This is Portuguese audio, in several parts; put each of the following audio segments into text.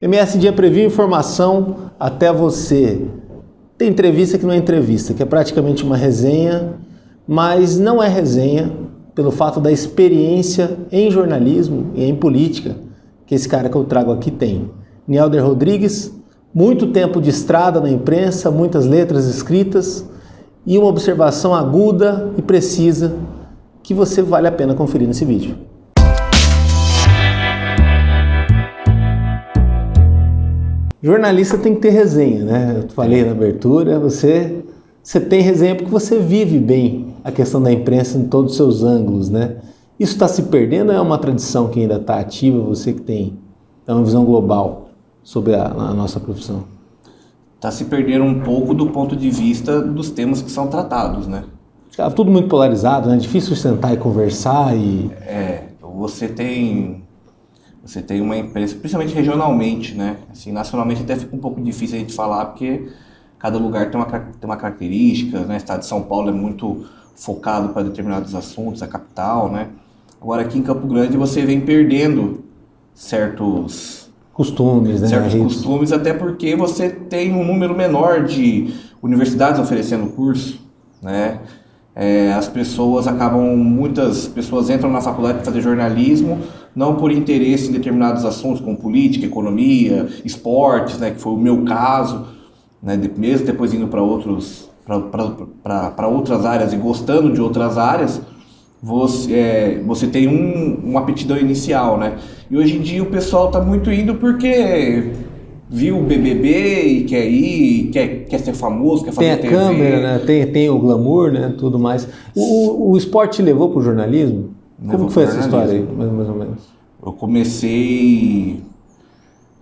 MS Dia Preview, informação até você. Tem entrevista que não é entrevista, que é praticamente uma resenha, mas não é resenha pelo fato da experiência em jornalismo e em política que esse cara que eu trago aqui tem. Nielder Rodrigues, muito tempo de estrada na imprensa, muitas letras escritas e uma observação aguda e precisa que você vale a pena conferir nesse vídeo. Jornalista tem que ter resenha, né? Eu falei na abertura, você tem resenha porque você vive bem a questão da imprensa em todos os seus ângulos, né? Isso está se perdendo ou é uma tradição que ainda está ativa, você que tem uma visão global sobre a nossa profissão? Está se perdendo um pouco do ponto de vista dos temas que são tratados, né? Tá tudo muito polarizado, né? É difícil sentar e conversar e... Você tem uma imprensa, principalmente regionalmente, né? Assim, nacionalmente até fica um pouco difícil a gente falar, porque cada lugar tem uma característica, né? O estado de São Paulo é muito focado para determinados assuntos, a capital, né? Agora aqui em Campo Grande você vem perdendo certos costumes, né? Costumes, até porque você tem um número menor de universidades oferecendo curso, né? Muitas pessoas entram na faculdade para fazer jornalismo, não por interesse em determinados assuntos como política, economia, esportes, né, que foi o meu caso, né, mesmo depois indo para outras áreas e gostando de outras áreas, você tem uma aptidão inicial, né? E hoje em dia o pessoal está muito indo porque viu o BBB e quer ir, quer ser famoso, quer fazer TV. Tem a câmera, né? Tem o glamour, né? Tudo mais. O esporte te levou para o jornalismo? Como que foi essa história aí, mais ou menos? Eu comecei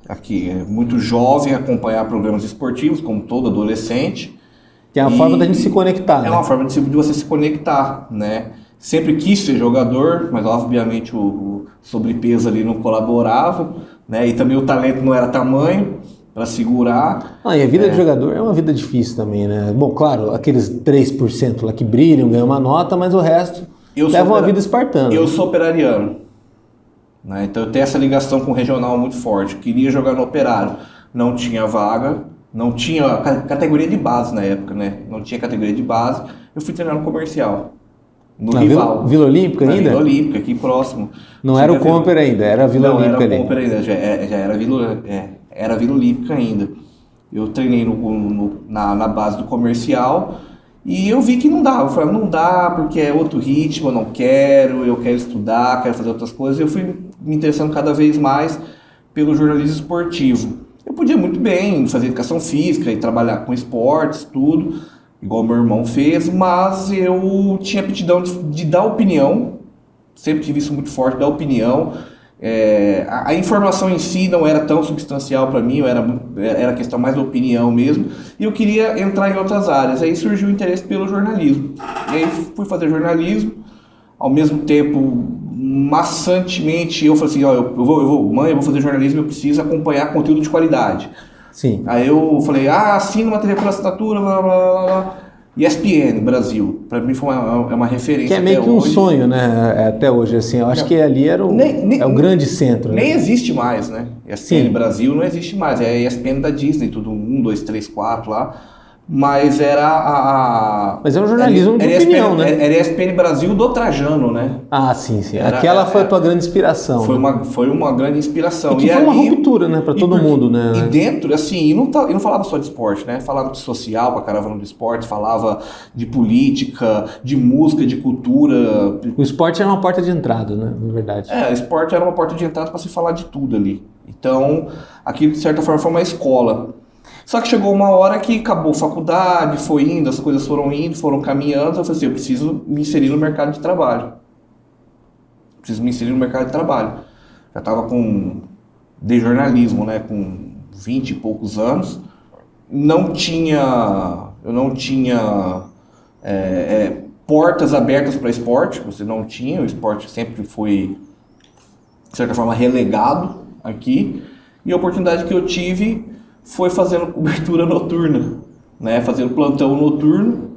aqui, muito jovem, a acompanhar programas esportivos, como todo adolescente. Que é uma forma da gente se conectar, né? É uma forma de você se conectar, né? Sempre quis ser jogador, mas obviamente o sobrepeso ali não colaborava, né? E também o talento não era tamanho para segurar. E a vida de jogador é uma vida difícil também, né? Bom, claro, aqueles 3% lá que brilham, ganham uma nota, mas o resto leva uma vida espartana. Eu sou operariano, né? Então eu tenho essa ligação com o regional muito forte. Eu queria jogar no Operário, não tinha vaga, não tinha categoria de base na época, né? Não tinha categoria de base, eu fui treinar no comercial. No rival. Vila Olímpica ainda? Vila Olímpica, aqui próximo. Não era o Comper ainda, era a Vila Olímpica ali. Não, era o Comper ainda, já era a Vila Olímpica ainda. Eu treinei na base do comercial e eu vi que não dava. Eu falei, não dá porque é outro ritmo, eu quero estudar, quero fazer outras coisas. Eu fui me interessando cada vez mais pelo jornalismo esportivo. Eu podia muito bem fazer educação física e trabalhar com esportes, tudo, igual meu irmão fez, mas eu tinha aptidão de dar opinião, sempre tive isso muito forte, dar opinião. A informação em si não era tão substancial para mim, era questão mais da opinião mesmo, e eu queria entrar em outras áreas. Aí surgiu o interesse pelo jornalismo. E aí fui fazer jornalismo, ao mesmo tempo, maçantemente, eu falei assim, mãe, eu vou fazer jornalismo, eu preciso acompanhar conteúdo de qualidade. Sim. Aí eu falei, assina uma TV por assinatura, blá, blá, blá, blá. ESPN, Brasil. Para mim foi uma referência. Que é meio que um sonho, né? Até hoje, assim. Eu acho que ali era o grande centro. Nem né? existe mais, né? ESPN Brasil não existe mais. É a ESPN da Disney, tudo 1, 2, 3, 4 lá. Mas era Mas é um jornalismo de opinião, né? Era a ESPN Brasil do Trajano, né? Sim. Aquela foi a tua grande inspiração. Foi uma grande inspiração. E que foi uma ruptura, né? Para todo mundo, né? E dentro, assim, não falava só de esporte, né? Falava de social, com a Caravana do Esporte, falava de política, de música, de cultura. O esporte era uma porta de entrada, né? Na verdade. O esporte era uma porta de entrada para se falar de tudo ali. Então, aquilo de certa forma foi uma escola. Só que chegou uma hora que acabou a faculdade, foi indo, as coisas foram indo, foram caminhando. Eu falei assim, eu preciso me inserir no mercado de trabalho. Já estava de jornalismo, né, com 20 e poucos anos. Eu não tinha portas abertas para esporte, o esporte sempre foi, de certa forma, relegado aqui. E a oportunidade que eu tive foi fazendo cobertura noturna, né? Fazendo plantão noturno,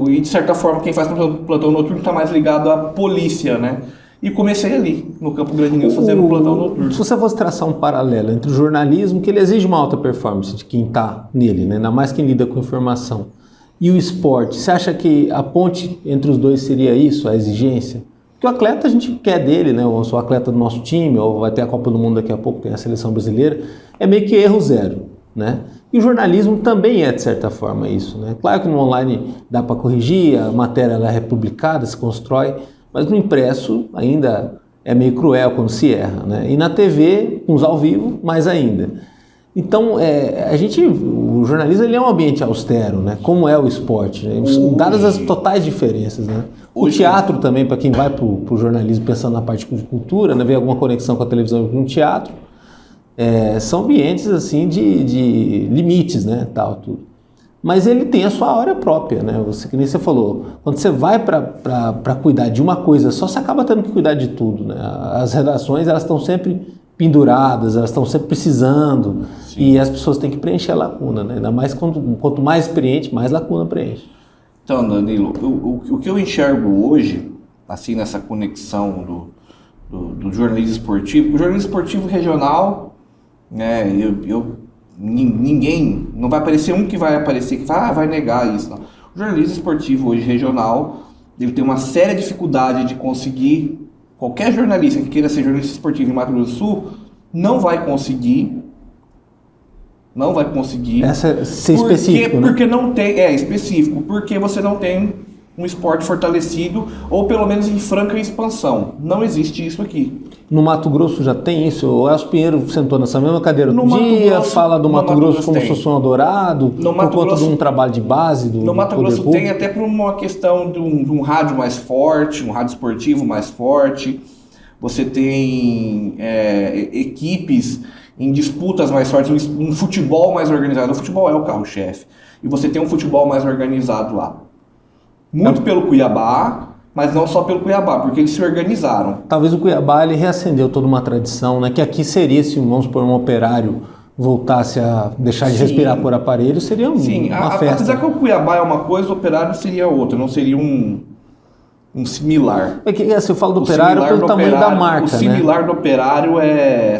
e de certa forma quem faz plantão noturno está mais ligado à polícia, né? E comecei ali, no Campo Grande News, fazendo um plantão noturno. Se você fosse traçar um paralelo entre o jornalismo, que ele exige uma alta performance de quem está nele, né? Ainda mais quem lida com informação, e o esporte, você acha que a ponte entre os dois seria isso, a exigência? Porque o atleta a gente quer dele, né? Eu sou atleta do nosso time, ou vai ter a Copa do Mundo daqui a pouco, tem a seleção brasileira, é meio que erro zero, né? E o jornalismo também é, de certa forma, isso, né? Claro que no online dá para corrigir, a matéria ela é republicada, se constrói, mas no impresso ainda é meio cruel quando se erra, né? E na TV, com os ao vivo, mais ainda. Então, o jornalismo ele é um ambiente austero, né? Como é o esporte, né? Dadas as totais diferenças, né? O teatro também, para quem vai para o jornalismo pensando na parte de cultura, né? Vê alguma conexão com a televisão e com o teatro, são ambientes assim de limites, né? Tal, tudo. Mas ele tem a sua área própria, né? Que nem você falou, quando você vai para cuidar de uma coisa só, você acaba tendo que cuidar de tudo, né? As redações, elas estão sempre penduradas, elas estão sempre precisando. Sim. E as pessoas têm que preencher a lacuna, né? Ainda mais quanto mais experiente, mais lacuna preenche. Então, Danilo, o que eu enxergo hoje, assim, nessa conexão do jornalismo esportivo, o jornalismo esportivo regional, né? Ninguém, não vai aparecer um que vai aparecer que vai negar isso. Não. O jornalismo esportivo hoje regional, ele tem uma séria dificuldade de conseguir, qualquer jornalista que queira ser jornalista esportivo em Mato Grosso do Sul, não vai conseguir. Essa ser específico, né? Porque não tem, específico, porque você não tem um esporte fortalecido, ou pelo menos em franca expansão. Não existe isso aqui. No Mato Grosso já tem isso? O Elcio Pinheiro sentou nessa mesma cadeira outro dia, fala do Mato Grosso como se fosse um Eldorado, por conta de um trabalho de base do No Mato Grosso tem até por uma questão de um rádio mais forte, um rádio esportivo mais forte. Você tem equipes em disputas mais fortes, um futebol mais organizado. O futebol é o carro-chefe. E você tem um futebol mais organizado lá. Muito pelo Cuiabá, mas não só pelo Cuiabá, porque eles se organizaram. Talvez o Cuiabá ele reacendeu toda uma tradição, né? Que aqui seria, se vamos supor, um operário voltasse a deixar de respirar por aparelho, seria uma festa. Apesar que o Cuiabá é uma coisa, o operário seria outra, não seria um similar. Se eu falo do operário pelo tamanho da marca, o similar do operário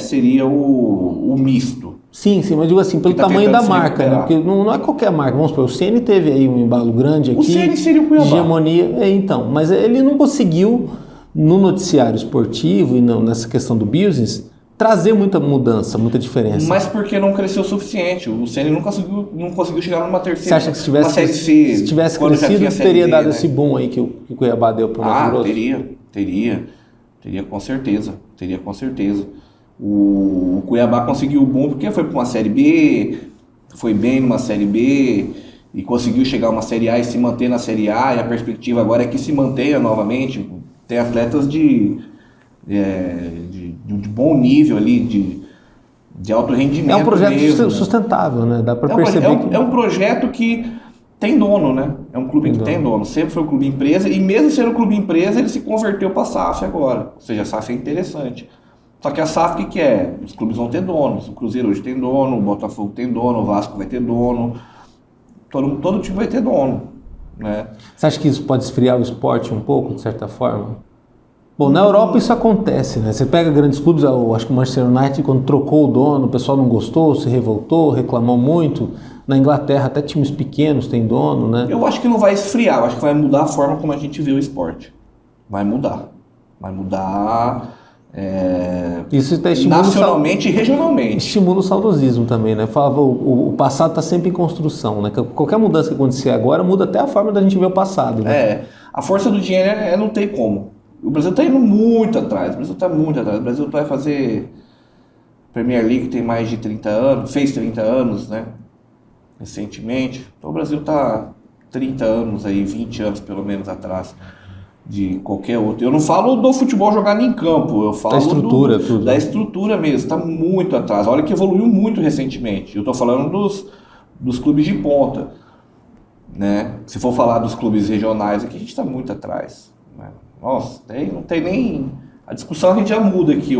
seria o misto. Sim, mas digo assim, pelo tamanho da marca, né? Porque não é qualquer marca. Vamos supor, o Ceni teve aí um embalo grande aqui. O Ceni seria o Cuiabá. Hegemonia, então. Mas ele não conseguiu, no noticiário esportivo e nessa questão do business, trazer muita mudança, muita diferença. Mas porque não cresceu o suficiente. O Ceni não conseguiu chegar numa terceira. Você acha que se tivesse crescido, teria dado esse boom aí que o Cuiabá deu para o Mato Grosso? Teria com certeza. O Cuiabá conseguiu o boom porque foi para uma Série B, foi bem numa Série B e conseguiu chegar a uma Série A e se manter na Série A, e a perspectiva agora é que se mantenha novamente. Tem atletas de bom nível ali, de alto rendimento. É um projeto mesmo, sustentável, né? Dá para perceber é um projeto que tem dono, né? É um clube que tem dono. Sempre foi um clube empresa, e mesmo sendo um clube empresa, ele se converteu para a SAF agora. Ou seja, a SAF é interessante. Só que a SAF, o que é? Os clubes vão ter donos. O Cruzeiro hoje tem dono, o Botafogo tem dono, o Vasco vai ter dono. Todo time vai ter dono, né? Você acha que isso pode esfriar o esporte um pouco, de certa forma? Bom, na Europa isso acontece, né? Você pega grandes clubes, acho que o Manchester United, quando trocou o dono, o pessoal não gostou, se revoltou, reclamou muito. Na Inglaterra, até times pequenos têm dono, né? Eu acho que não vai esfriar, eu acho que vai mudar a forma como a gente vê o esporte. Vai mudar. Isso está estimulando nacionalmente e regionalmente. Estimula o saudosismo também, né? Falava, o passado está sempre em construção, né? Qualquer mudança que acontecer agora muda até a forma da gente ver o passado, né? A força do dinheiro não tem como. O Brasil está indo muito atrás. O Brasil vai fazer Premier League, tem mais de 30 anos, fez 30 anos, né? Recentemente. Então o Brasil está 30 anos aí, 20 anos pelo menos atrás de qualquer outro. Eu não falo do futebol jogado em campo, eu falo da estrutura mesmo, está muito atrás. Olha que evoluiu muito recentemente. Eu estou falando dos clubes de ponta, né? Se for falar dos clubes regionais, aqui a gente está muito atrás, né? Nossa, não tem nem... A discussão a gente já muda aqui,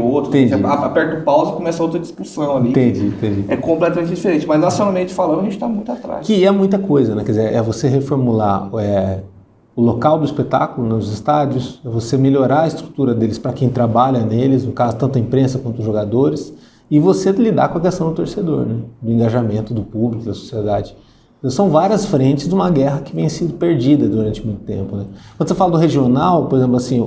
aperta o pause e começa outra discussão ali. Entendi. É completamente diferente, mas nacionalmente falando a gente está muito atrás. Que é muita coisa, né? Quer dizer, é você reformular o local do espetáculo nos estádios, é você melhorar a estrutura deles para quem trabalha neles, no caso tanto a imprensa quanto os jogadores, e você lidar com a questão do torcedor, né? Do engajamento do público, da sociedade. Então, são várias frentes de uma guerra que vem sendo perdida durante muito tempo, né? Quando você fala do regional, por exemplo, assim,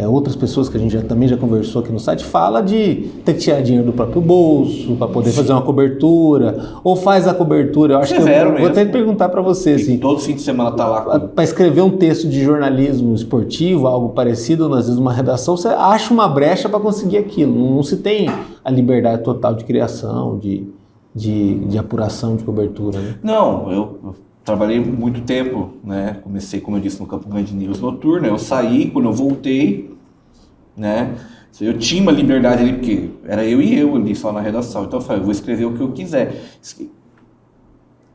outras pessoas que a gente também já conversou aqui no site, fala de ter que tirar dinheiro do próprio bolso para poder fazer uma cobertura, ou faz a cobertura. Eu acho que eu vou até perguntar para você, assim, todo fim de semana tá lá para escrever um texto de jornalismo esportivo, algo parecido, às vezes uma redação, você acha uma brecha para conseguir aquilo. Não se tem a liberdade total de criação, de apuração, de cobertura, né? Não, eu trabalhei muito tempo, né? Comecei, como eu disse, no Campo Grande News noturno. Eu saí, quando eu voltei, né? Eu tinha uma liberdade ali, porque era eu e eu ali só na redação. Então eu falei, eu vou escrever o que eu quiser.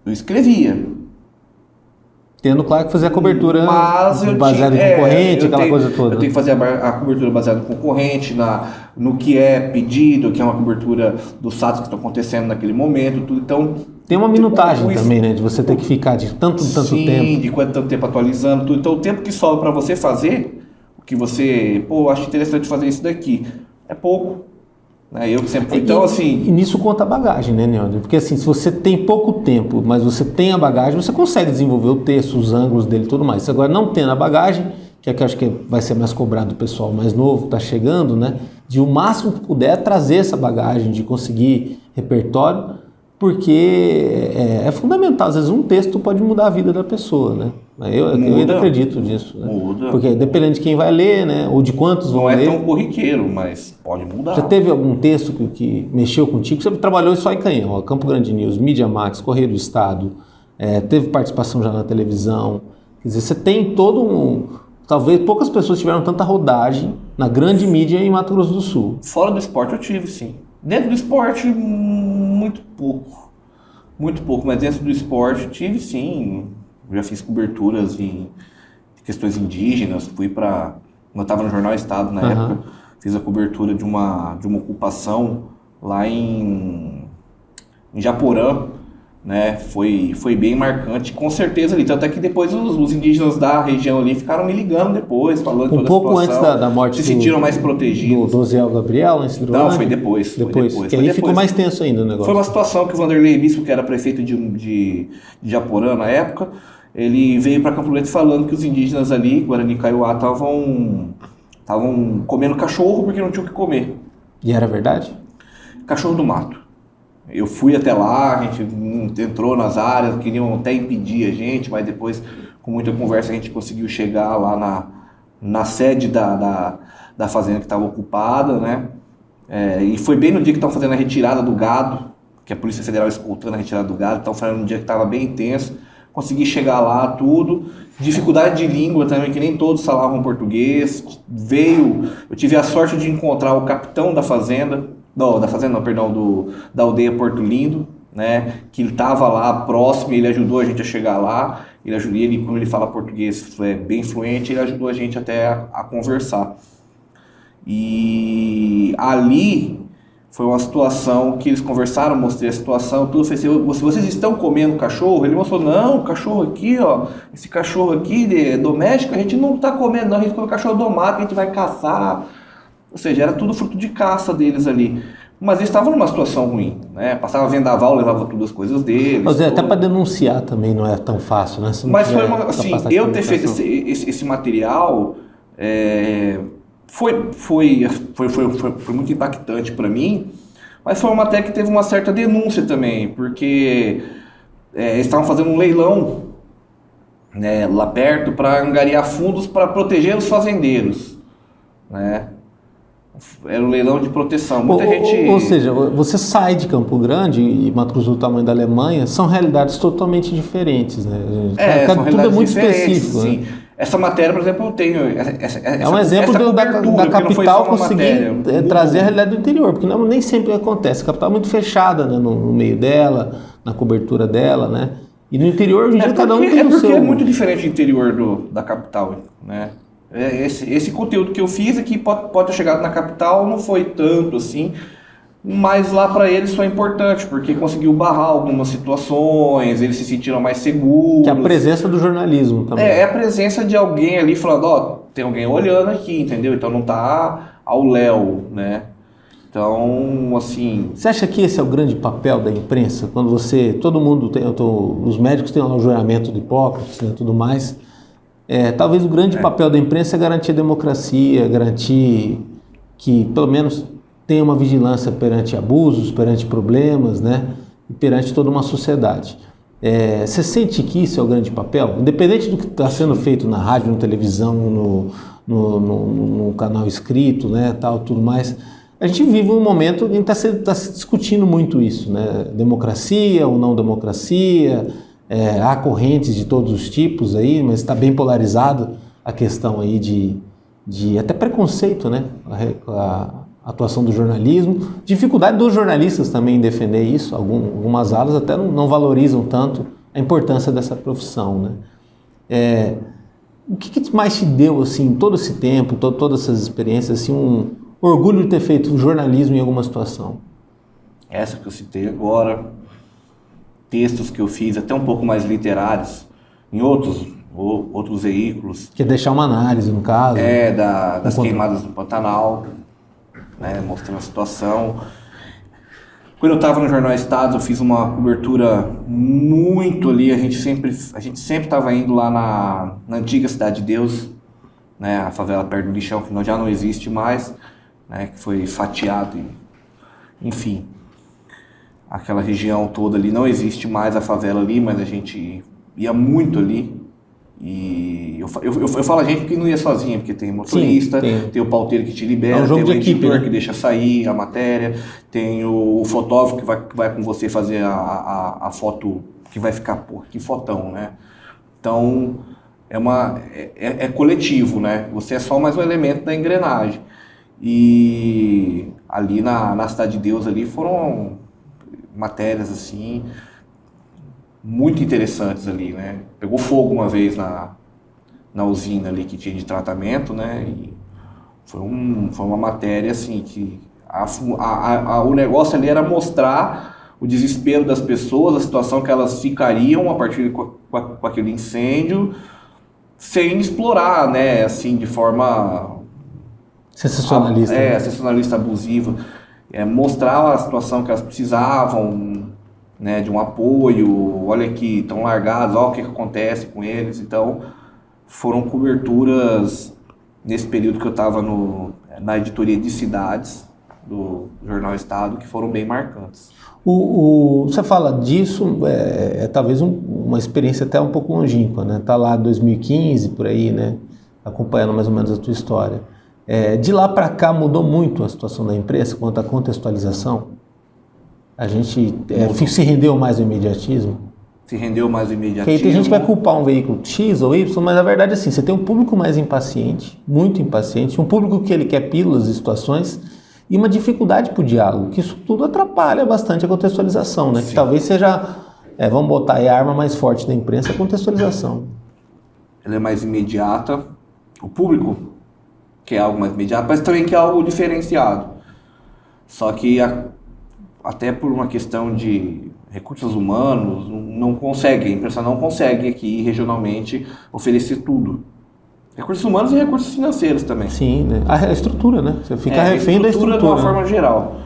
Eu escrevia. Tendo, claro, que fazer a cobertura baseada em concorrente, aquela coisa toda. Eu tenho que fazer a cobertura baseada em concorrente, no que é pedido, que é uma cobertura dos fatos que estão acontecendo naquele momento, tudo. Então, tem uma minutagem também, né? De você ter que ficar de tanto tempo. Sim, de quanto tempo atualizando, tudo. Então, o tempo que sobra para você fazer, o que você, acho interessante fazer isso daqui, é pouco. Eu que sempre fui. Então, assim... E nisso conta a bagagem, né, Neandro? Porque assim, se você tem pouco tempo, mas você tem a bagagem, você consegue desenvolver o texto, os ângulos dele e tudo mais. Agora, não tendo a bagagem, que é que eu acho que vai ser mais cobrado do pessoal mais novo, tá chegando, né? De o máximo que puder trazer essa bagagem, de conseguir repertório, porque é fundamental. Às vezes um texto pode mudar a vida da pessoa, né? Eu ainda acredito nisso. Né? Muda. Porque dependendo de quem vai ler, né? Ou de quantos vão ler. Não é tão corriqueiro, mas pode mudar. Já teve algum texto que mexeu contigo? Você trabalhou só em Canhão, Campo Grande News, Mídia Max, Correio do Estado, teve participação já na televisão. Quer dizer, você tem todo talvez poucas pessoas tiveram tanta rodagem na grande mídia em Mato Grosso do Sul. Fora do esporte eu tive, sim. Dentro do esporte, muito pouco. Muito pouco, mas dentro do esporte eu tive, sim. Eu já fiz coberturas de questões indígenas, fui para... Eu estava no Jornal Estado na época, fiz a cobertura de uma ocupação lá em Japorã, né? Foi bem marcante, com certeza ali. Tanto é que depois os indígenas da região ali ficaram me ligando depois, falando toda a situação. Um pouco antes da morte se sentiram mais protegidos. Do Dosiel Gabriel, em Não, foi depois. Que aí ficou mais tenso ainda o negócio. Foi uma situação que o Vanderlei Bispo, que era prefeito de Japorã na época, ele veio para Campo Grande falando que os indígenas ali, Guarani Kaiowá, estavam comendo cachorro porque não tinham o que comer. E era verdade? Cachorro do mato. Eu fui até lá, a gente entrou nas áreas, queriam até impedir a gente, mas depois, com muita conversa, a gente conseguiu chegar lá na sede da fazenda que estava ocupada, né? E foi bem no dia que estavam fazendo a retirada do gado, que a Polícia Federal escoltando a retirada do gado, estavam fazendo um dia que estava bem intenso. Consegui chegar lá, tudo. Dificuldade de língua também, que nem todos falavam português. Eu tive a sorte de encontrar o capitão da fazenda, da aldeia Porto Lindo, né? Que ele estava lá próximo, ele ajudou a gente a chegar lá. Ele, como ele fala português bem fluente, ele ajudou a gente até a conversar. E ali foi uma situação que eles conversaram, mostrei a situação, tudo. Falei assim, vocês estão comendo cachorro? Ele mostrou, não, cachorro aqui, ó, esse cachorro aqui doméstico, a gente não está comendo, não, a gente come cachorro domado, que a gente vai caçar. Ou seja, era tudo fruto de caça deles ali. Mas eles estavam numa situação ruim, né? Passava vendaval, levava tudo as coisas deles. Mas até para denunciar também não é tão fácil, né? Mas foi assim, eu ter feito esse material foi muito impactante para mim, mas foi uma matéria que teve uma certa denúncia também, porque eles estavam fazendo um leilão, né, lá perto para angariar fundos para proteger os fazendeiros, né? Era um leilão de proteção. Ou seja, você sai de Campo Grande e Mato Grosso do tamanho da Alemanha, são realidades totalmente diferentes, né? Tudo é muito específico, sim. Né? Essa matéria, por exemplo, eu tenho... É um exemplo da capital conseguir trazer a realidade do interior, porque nem sempre acontece. A capital é muito fechada, né, no meio dela, na cobertura dela, né? E no interior, hoje em dia, cada um tem o seu... É muito diferente do interior da capital, né? Esse conteúdo que eu fiz aqui pode ter chegado na capital, não foi tanto assim, mas lá para eles foi importante, porque conseguiu barrar algumas situações, eles se sentiram mais seguros. Que é a presença do jornalismo também. É a presença de alguém ali falando, ó, tem alguém olhando aqui, entendeu? Então não tá ao léu, né? Então, assim... Você acha que esse é o grande papel da imprensa? Quando todo mundo tem, os médicos têm lá o juramento de Hipócrates, né, tudo mais. Talvez o grande papel da imprensa é garantir a democracia, garantir que, pelo menos, tenha uma vigilância perante abusos, perante problemas, né, e perante toda uma sociedade. Você sente que isso é o grande papel? Independente do que está sendo feito na rádio, na televisão, no canal escrito, né, tal, tudo mais... A gente vive um momento em que está se discutindo muito isso, né? Democracia ou não democracia, há correntes de todos os tipos aí, mas está bem polarizado a questão aí de até preconceito, né? A atuação do jornalismo, dificuldade dos jornalistas também em defender isso, algumas alas até não valorizam tanto a importância dessa profissão, né? O que mais te deu, assim, todo esse tempo, todas essas experiências, assim, orgulho de ter feito jornalismo em alguma situação? Essa que eu citei agora, textos que eu fiz até um pouco mais literários, em outros veículos. Que é deixar uma análise, no caso. Das queimadas no Pantanal, né, mostrando a situação. Quando eu estava no Jornal Estado, eu fiz uma cobertura muito ali, a gente sempre estava indo lá na antiga Cidade de Deus, né, a favela perto do lixão, que já não existe mais, né, que foi fatiado, enfim, aquela região toda ali, não existe mais a favela ali, mas a gente ia muito ali, e eu falo a gente porque não ia sozinho, porque tem motorista, sim, tem o pauteiro que te libera, tem o editor que deixa sair a matéria, tem o fotógrafo que vai com você fazer a foto, que vai ficar, pô, que fotão, né? Então, é coletivo, né? Você é só mais um elemento da engrenagem. E ali na Cidade de Deus ali foram matérias assim muito interessantes ali, né? Pegou fogo uma vez na usina ali que tinha de tratamento, né? E foi uma matéria assim que o negócio ali era mostrar o desespero das pessoas, a situação que elas ficariam a partir com aquele incêndio, sem explorar, né? Assim, de forma sensacionalista. Sensacionalista abusiva. Mostrar a situação que elas precisavam, né, de um apoio, olha aqui, estão largados, olha o que acontece com eles. Então, foram coberturas nesse período que eu estava na editoria de cidades do Jornal Estado, que foram bem marcantes. Você fala disso, talvez uma experiência até um pouco longínqua, né? Tá lá em 2015, por aí, né? Acompanhando mais ou menos a tua história. De lá para cá mudou muito a situação da imprensa quanto à contextualização? A gente se rendeu mais ao imediatismo? Se rendeu mais ao imediatismo. Porque aí tem gente que vai culpar um veículo X ou Y, mas a verdade é assim, você tem um público mais impaciente, muito impaciente, um público que ele quer pílulas e situações, e uma dificuldade para o diálogo, que isso tudo atrapalha bastante a contextualização, né? Que talvez seja, vamos botar aí a arma mais forte da imprensa, a contextualização. Ela é mais imediata, o público quer algo mais imediato, mas também quer algo diferenciado. Só que até por uma questão de recursos humanos, a imprensa não consegue aqui regionalmente oferecer tudo. Recursos humanos e recursos financeiros também. Sim, né? A estrutura, né? Você fica refém da estrutura. De uma forma geral.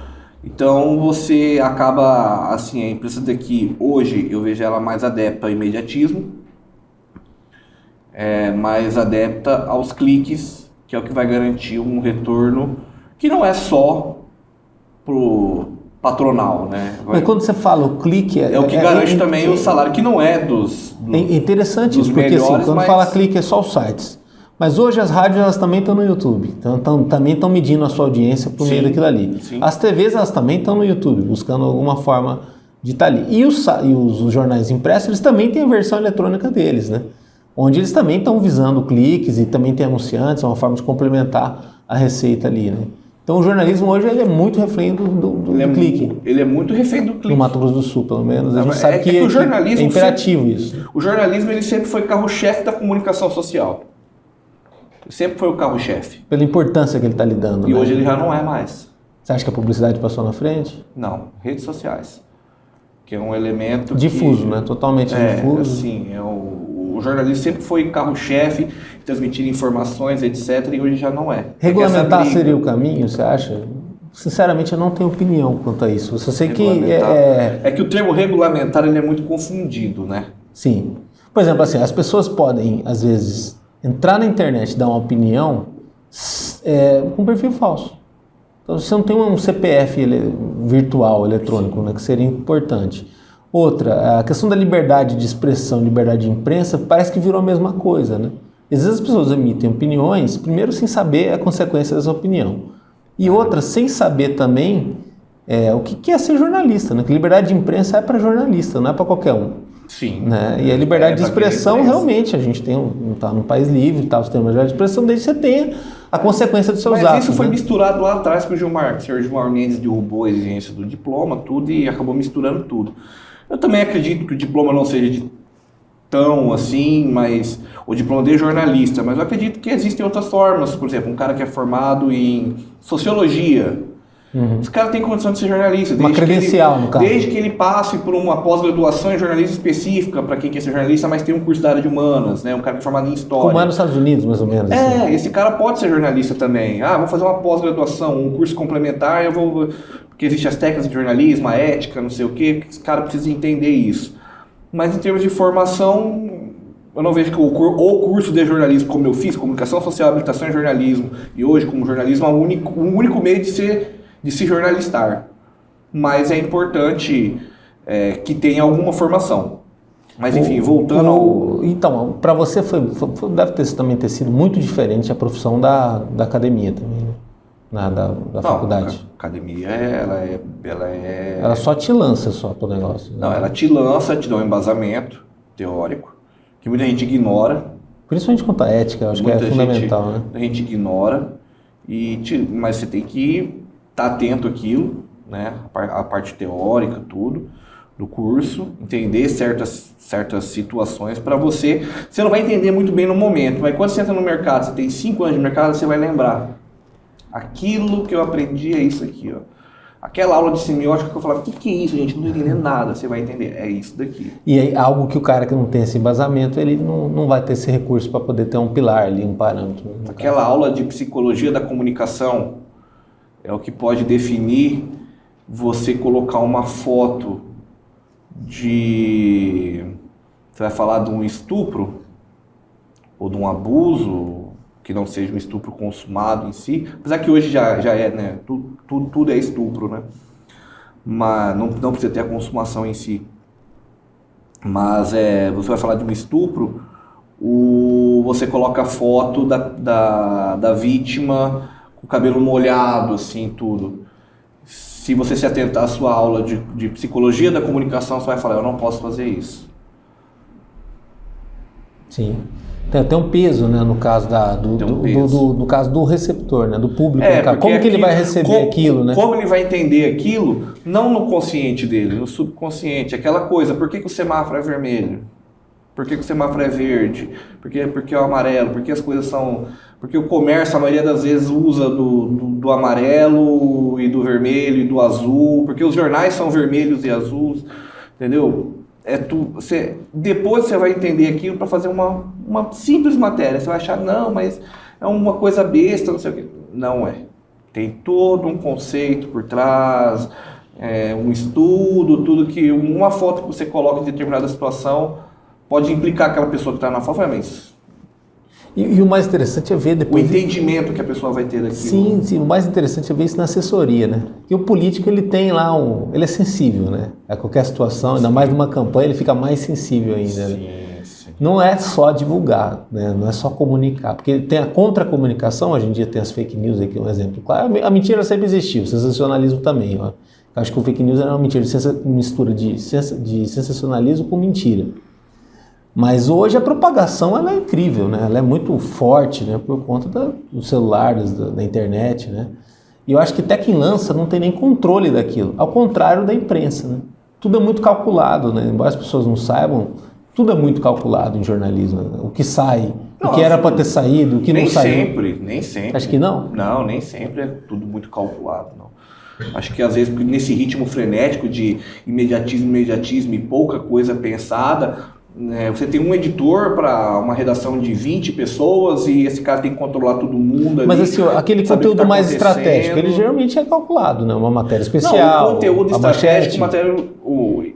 Então você acaba, assim, a imprensa daqui, hoje eu vejo ela mais adepta ao imediatismo, mais adepta aos cliques, que é o que vai garantir um retorno que não é só pro patronal, né? Mas quando você fala o clique... É o que garante também o salário, que não é É interessante isso, porque assim, quando fala clique é só os sites. Mas hoje as rádios elas também estão no YouTube, também estão medindo a sua audiência por meio daquilo ali. Sim. As TVs elas também estão no YouTube, buscando alguma forma de estar ali. E os jornais impressos, eles também têm a versão eletrônica deles, né? Onde eles também estão visando cliques e também tem anunciantes, é uma forma de complementar a receita ali, né? Então o jornalismo hoje ele é muito refém do clique. Ele é muito refém do clique. No Mato Grosso do Sul, pelo menos. A gente sabe que o jornalismo é imperativo isso. O jornalismo ele sempre foi carro-chefe da comunicação social. Sempre foi o carro-chefe. Pela importância que ele está lidando. E né? hoje ele já não é mais. Você acha que a publicidade passou na frente? Não, redes sociais. Que é um elemento difuso, né? Totalmente difuso. Assim, o jornalismo sempre foi carro-chefe, transmitir informações, etc., e hoje já não é. Regulamentar seria o caminho, você acha? Sinceramente, eu não tenho opinião quanto a isso. Eu só sei que... É que o termo regulamentar ele é muito confundido, né? Sim. Por exemplo, assim, as pessoas podem, às vezes, entrar na internet e dar uma opinião com um perfil falso. Então, você não tem um CPF virtual, eletrônico, né, que seria importante. Outra, a questão da liberdade de expressão, liberdade de imprensa, parece que virou a mesma coisa, né? Às vezes as pessoas emitem opiniões, primeiro sem saber a consequência dessa opinião. E outra, sem saber também o que é ser jornalista, né? Que liberdade de imprensa é para jornalista, não é para qualquer um. Sim. Né? E a liberdade de expressão, realmente, a gente está num país livre, tá, você tem uma liberdade de expressão, desde que você tenha a consequência dos seus atos. Mas isso foi né? misturado lá atrás com o senhor Gilmar Mendes derrubou a exigência do diploma, tudo, e acabou misturando tudo. Eu também acredito que o diploma não seja tão assim, mas o diploma de jornalista, mas eu acredito que existem outras formas. Por exemplo, um cara que é formado em sociologia, esse cara tem condição de ser jornalista. Uma credencial, no caso. Desde que ele passe por uma pós-graduação em jornalismo específica, para quem quer ser jornalista, mas tem um curso da área de humanas, né? Um cara que é formado em história. Como é nos Estados Unidos, mais ou menos. Assim. Esse cara pode ser jornalista também. Vou fazer uma pós-graduação, um curso complementar, porque existem as técnicas de jornalismo, a ética, não sei o quê, esse cara precisa entender isso. Mas em termos de formação, eu não vejo que o curso de jornalismo, como eu fiz, comunicação social, habilitação em jornalismo, e hoje como jornalismo é o único meio de se jornalistar. Mas é importante que tenha alguma formação. Mas enfim, voltando ao... Então, para você deve também ter sido muito diferente a profissão da academia também, né? Da faculdade. A academia, ela só te lança pro negócio. Não, ela te lança, te dá um embasamento teórico, que muita gente ignora. Principalmente quanto à ética, eu acho que é fundamental, né? A gente ignora, mas você tem que estar atento àquilo, né? A parte teórica, tudo, do curso, entender certas situações para você. Você não vai entender muito bem no momento, mas quando você entra no mercado, você tem 5 anos de mercado, você vai lembrar. Aquilo que eu aprendi é isso aqui, ó. Aquela aula de semiótica que eu falava, o que é isso, gente? Não tô entendendo nada. Você vai entender, é isso daqui. E aí, algo que o cara que não tem esse embasamento, ele não vai ter esse recurso para poder ter um pilar ali, um parâmetro. Aquela aula de psicologia da comunicação é o que pode definir você colocar uma foto de... Você vai falar de um estupro ou de um abuso, que não seja um estupro consumado em si, apesar que hoje já é, né? Tudo é estupro, né? Mas não precisa ter a consumação em si. Mas você vai falar de um estupro, você coloca a foto da vítima com o cabelo molhado, assim, tudo. Se você se atentar à sua aula de psicologia da comunicação, você vai falar, eu não posso fazer isso. Sim. Tem até um peso, né, no caso no caso do receptor, né, do público. Como que ele vai receber aquilo, né? Como ele vai entender aquilo, não no consciente dele, no subconsciente. Aquela coisa, por que o semáforo é vermelho? Por que o semáforo é verde? Porque é o amarelo? Porque as coisas são... Porque o comércio, a maioria das vezes, usa do amarelo e do vermelho e do azul. Porque os jornais são vermelhos e azuis, entendeu? Depois você vai entender aquilo para fazer uma simples matéria. Você vai achar, não, mas é uma coisa besta, não sei o quê. Não é. Tem todo um conceito por trás, um estudo, tudo que uma foto que você coloca em determinada situação pode implicar aquela pessoa que está na foto, mas... E o mais interessante é ver depois... O entendimento que a pessoa vai ter Sim, daquilo. o mais interessante é ver isso na assessoria, né? Porque o político, ele tem lá ele é sensível, né? A qualquer situação, ainda mais numa campanha, ele fica mais sensível ainda. Sim, né? sim. Não é só divulgar, né? Não é só comunicar. Porque tem a contra-comunicação, hoje em dia tem as fake news, aqui um exemplo claro. A mentira sempre existiu, o sensacionalismo também. Ó. Eu acho que o fake news era uma mentira, mistura de sensacionalismo com mentira. Mas hoje a propagação ela é incrível, né? Ela é muito forte, né? Por conta dos celulares, da internet, né? E eu acho que até quem lança não tem nem controle daquilo, ao contrário da imprensa, né? Tudo é muito calculado, né? Embora as pessoas não saibam, tudo é muito calculado em jornalismo, né? O que sai, o que era para ter saído, o que não saiu. Nem sempre. Acho que não? Não, nem sempre é tudo muito calculado, não. Acho que às vezes nesse ritmo frenético de imediatismo e pouca coisa pensada, né, você tem um editor para uma redação de 20 pessoas e esse cara tem que controlar todo mundo ali. Mas assim, aquele conteúdo mais estratégico, ele geralmente é calculado, né? Uma matéria especial. Não, o conteúdo estratégico,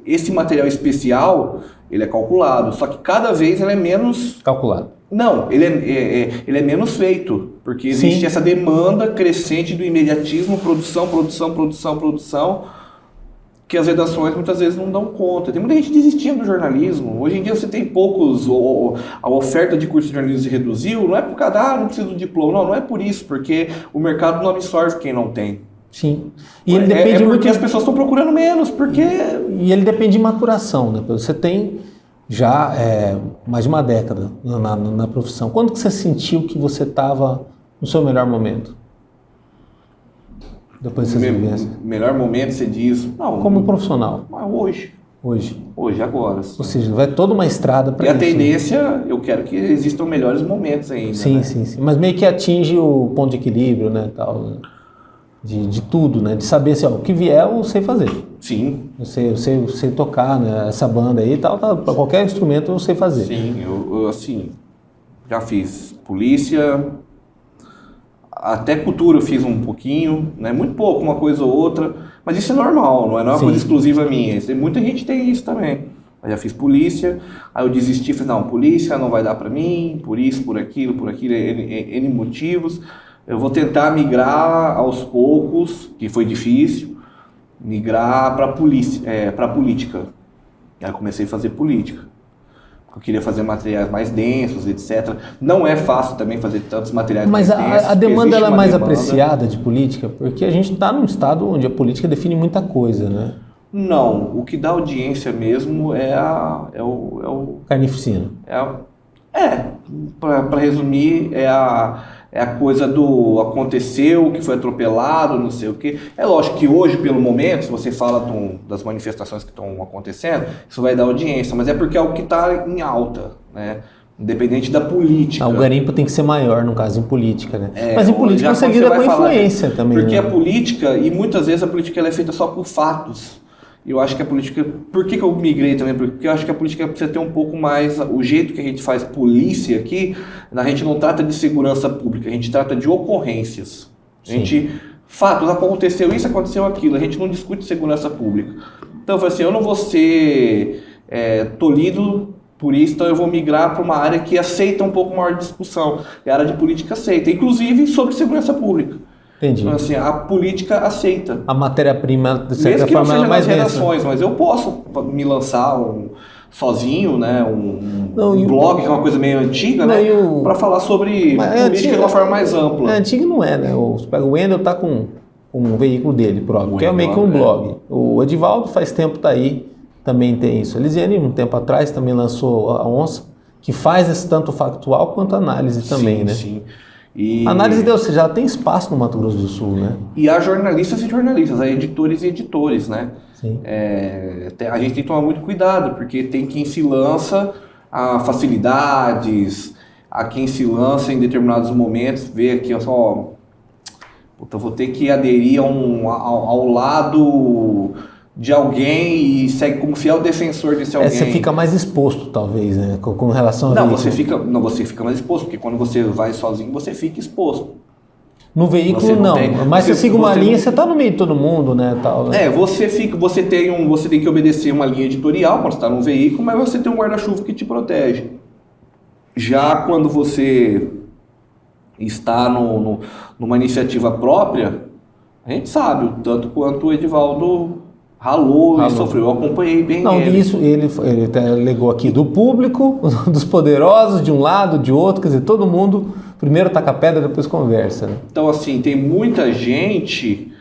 esse material especial, ele é calculado, só que cada vez ele é menos... Calculado. Não, ele é menos feito, porque existe Sim. essa demanda crescente do imediatismo, produção, que as redações muitas vezes não dão conta. Tem muita gente desistindo do jornalismo. Hoje em dia você tem poucos, a oferta de curso de jornalismo se reduziu, não é por causa, não precisa do diploma, não é por isso, porque o mercado não absorve quem não tem. Sim. E ele depende porque muito... as pessoas estão procurando menos, porque... E ele depende de maturação, né? Você tem já mais de uma década na profissão. Quando que você sentiu que você estava no seu melhor momento? Depois dessas vivências. Melhor momento, você diz... Não, como profissional? Hoje. Hoje, agora. Ou seja, vai toda uma estrada para isso. E a tendência, eu quero que existam melhores momentos ainda. Sim, né? sim. Mas meio que atinge o ponto de equilíbrio, né? Tal, né? De tudo, né? De saber assim, ó, o que vier eu sei fazer. Sim. Eu sei tocar, né? Essa banda aí e tal, para qualquer instrumento eu sei fazer. Sim, eu assim, já fiz polícia, até cultura eu fiz um pouquinho, né? Muito pouco, uma coisa ou outra, mas isso é normal, não é uma coisa exclusiva minha. Muita gente tem isso também. Eu já fiz polícia, aí eu desisti, falei, não, polícia não vai dar para mim, por isso, por aquilo, N motivos. Eu vou tentar migrar aos poucos, que foi difícil, migrar para política. E aí eu comecei a fazer política. Eu queria fazer materiais mais densos, etc. Não é fácil também fazer tantos materiais mais densos. Mas a demanda ela é mais apreciada de política, porque a gente está num estado onde a política define muita coisa, né? Não, o que dá audiência mesmo é o Carnificina. Para resumir, é a coisa do aconteceu, que foi atropelado, não sei o quê. É lógico que hoje, pelo momento, se você fala das manifestações que estão acontecendo, isso vai dar audiência, mas é porque é o que está em alta, né? Independente da política. O garimpo tem que ser maior, no caso, em política, né? Mas em política você lida com influência também. Porque né? a política, e muitas vezes a política ela é feita só por fatos. E eu acho que a política... Por que eu migrei também? Porque eu acho que a política precisa ter um pouco mais... O jeito que a gente faz polícia aqui, a gente não trata de segurança pública, a gente trata de ocorrências. A gente... Fatos, aconteceu isso, aconteceu aquilo. A gente não discute segurança pública. Então eu falei assim, eu não vou ser tolhido por isso, então eu vou migrar para uma área que aceita um pouco maior de discussão. E a área de política aceita, inclusive sobre segurança pública. Entendi. Então, assim, a política aceita. A matéria-prima, de certa mesmo que forma, não seja mais nas redações, mas eu posso me lançar sozinho, né, um blog, que é uma coisa meio antiga, né, para falar sobre política de uma forma mais ampla. Antigo não é, né? O Wendel tá com um veículo dele próprio, que é meio que um blog. O Edivaldo faz tempo tá aí, também tem isso. A Elisiane, um tempo atrás, também lançou a Onça, que faz esse tanto factual quanto análise também, né? Sim. E... Análise você já tem espaço no Mato Grosso do Sul, né? E há jornalistas e jornalistas, há editores e editores, né? Sim. A gente tem que tomar muito cuidado, porque tem quem se lança a facilidades, a quem se lança em determinados momentos, vê aqui, ó, vou ter que aderir ao lado de alguém e segue como fiel defensor desse alguém. Você fica mais exposto, talvez, né? Com relação a Não, você fica mais exposto, porque quando você vai sozinho, você fica exposto. No veículo não, mas você siga uma linha, você está no meio de todo mundo, né? Tal, né? Você tem que obedecer uma linha editorial quando você está num veículo, mas você tem um guarda-chuva que te protege. Já quando você está numa iniciativa própria, a gente sabe o tanto quanto o Edivaldo ralou e sofreu. Eu acompanhei bem ele. Isso ele até alegou aqui do público, dos poderosos, de um lado, de outro, quer dizer, todo mundo primeiro taca pedra, depois conversa. Né? Então, assim, tem muita gente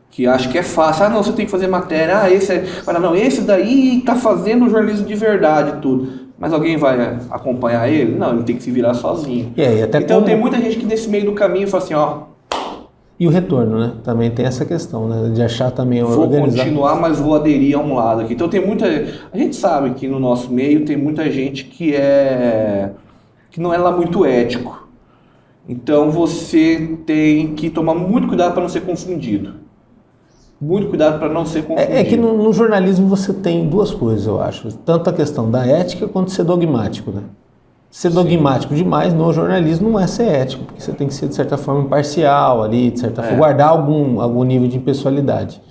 que acha que é fácil. Não, você tem que fazer matéria. Esse daí tá fazendo jornalismo de verdade tudo. Mas alguém vai acompanhar ele? Não, ele tem que se virar sozinho. Então tem muita gente que nesse meio do caminho fala assim, ó... E o retorno, né? Também tem essa questão, né? De achar também... Vou continuar, mas vou aderir a um lado aqui. Então tem muita... A gente sabe que no nosso meio tem muita gente que não é lá muito ético. Então você tem que tomar muito cuidado para não ser confundido. muito cuidado para não ser confundido. É que no jornalismo você tem duas coisas, eu acho. Tanto a questão da ética quanto ser dogmático, né? Ser dogmático demais no jornalismo não é ser ético, porque você tem que ser, de certa forma, imparcial ali, de certa forma, guardar algum nível de impessoalidade.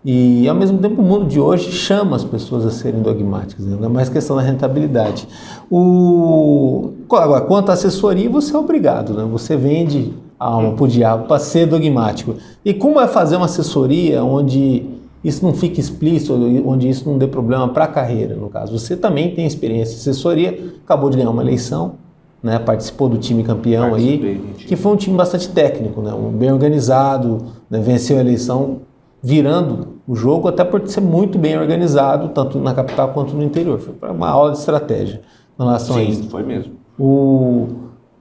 E, ao mesmo tempo, o mundo de hoje chama as pessoas a serem dogmáticas, né? Não é mais questão da rentabilidade. Agora, quanto à assessoria, você é obrigado, né? Você vende a alma pro diabo para ser dogmático. E como é fazer uma assessoria onde isso não fique explícito, onde isso não dê problema para a carreira, no caso? Você também tem experiência em assessoria, acabou de ganhar uma eleição, né? Participou do time campeão aí, que foi um time bastante técnico, né? Bem organizado, né? Venceu a eleição virando o jogo, até por ser muito bem organizado, tanto na capital quanto no interior. Foi uma aula de estratégia em relação a isso. Sim, foi mesmo.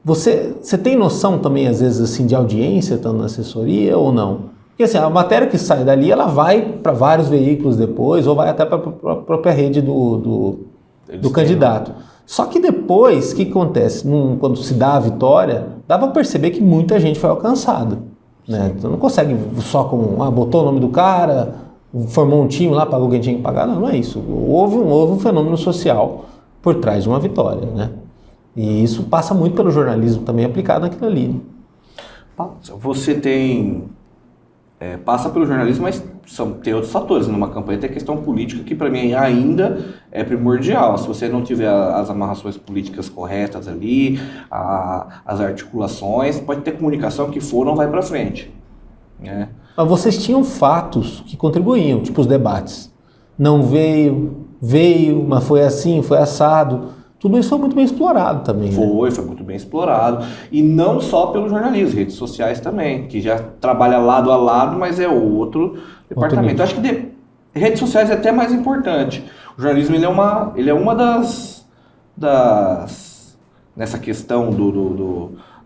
Você tem noção também, às vezes, assim, de audiência, estando na assessoria ou não? Porque assim, a matéria que sai dali, ela vai para vários veículos depois, ou vai até para a própria rede do candidato. Só que depois, o que acontece? Quando se dá a vitória, dá para perceber que muita gente foi alcançada. Né? Então não consegue só botou o nome do cara, formou um time lá, pagou quem tinha que pagar. Não é isso. Houve um fenômeno social por trás de uma vitória, né? E isso passa muito pelo jornalismo também aplicado naquilo ali. Né? Você passa pelo jornalismo, mas tem outros fatores. Numa campanha tem a questão política que para mim ainda é primordial. Se você não tiver as amarrações políticas corretas ali, as articulações, pode ter comunicação que não vai para frente. Né? Mas vocês tinham fatos que contribuíam, tipo os debates. Não veio, mas foi assim, foi assado. Tudo isso foi muito bem explorado também. Foi muito bem explorado. E não só pelo jornalismo, redes sociais também, que já trabalha lado a lado, mas é outro departamento. Acho que redes sociais é até mais importante. O jornalismo ele é uma das nessa questão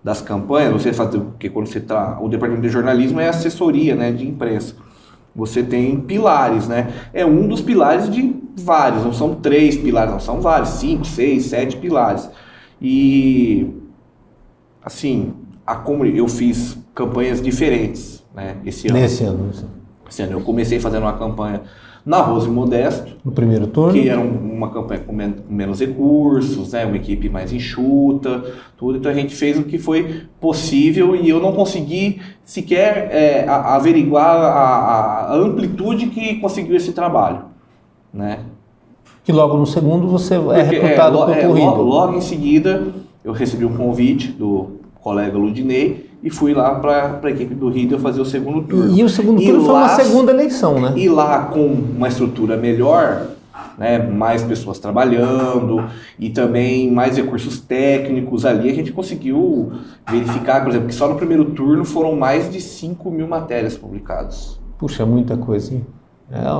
das campanhas, você faz, porque quando você o departamento de jornalismo é assessoria, né, de imprensa. Você tem pilares, né? É um dos pilares de vários, não são 3 pilares, não são vários, 5, 6, 7 pilares. E, assim, eu fiz campanhas diferentes, né, esse ano. Nesse ano. Esse ano eu comecei fazendo uma campanha na Rose Modesto. No primeiro turno. Que era uma campanha com menos recursos, né, uma equipe mais enxuta, tudo. Então a gente fez o que foi possível e eu não consegui sequer averiguar a amplitude que conseguiu esse trabalho, né? Que logo no segundo você recrutado por currículo. Logo em seguida eu recebi um convite do colega Ludinei e fui lá para a equipe do Riedel fazer o segundo turno. E o segundo turno foi uma segunda eleição, né? E lá com uma estrutura melhor, né, mais pessoas trabalhando e também mais recursos técnicos ali, a gente conseguiu verificar, por exemplo, que só no primeiro turno foram mais de 5.000 matérias publicadas. Puxa, muita coisa, hein?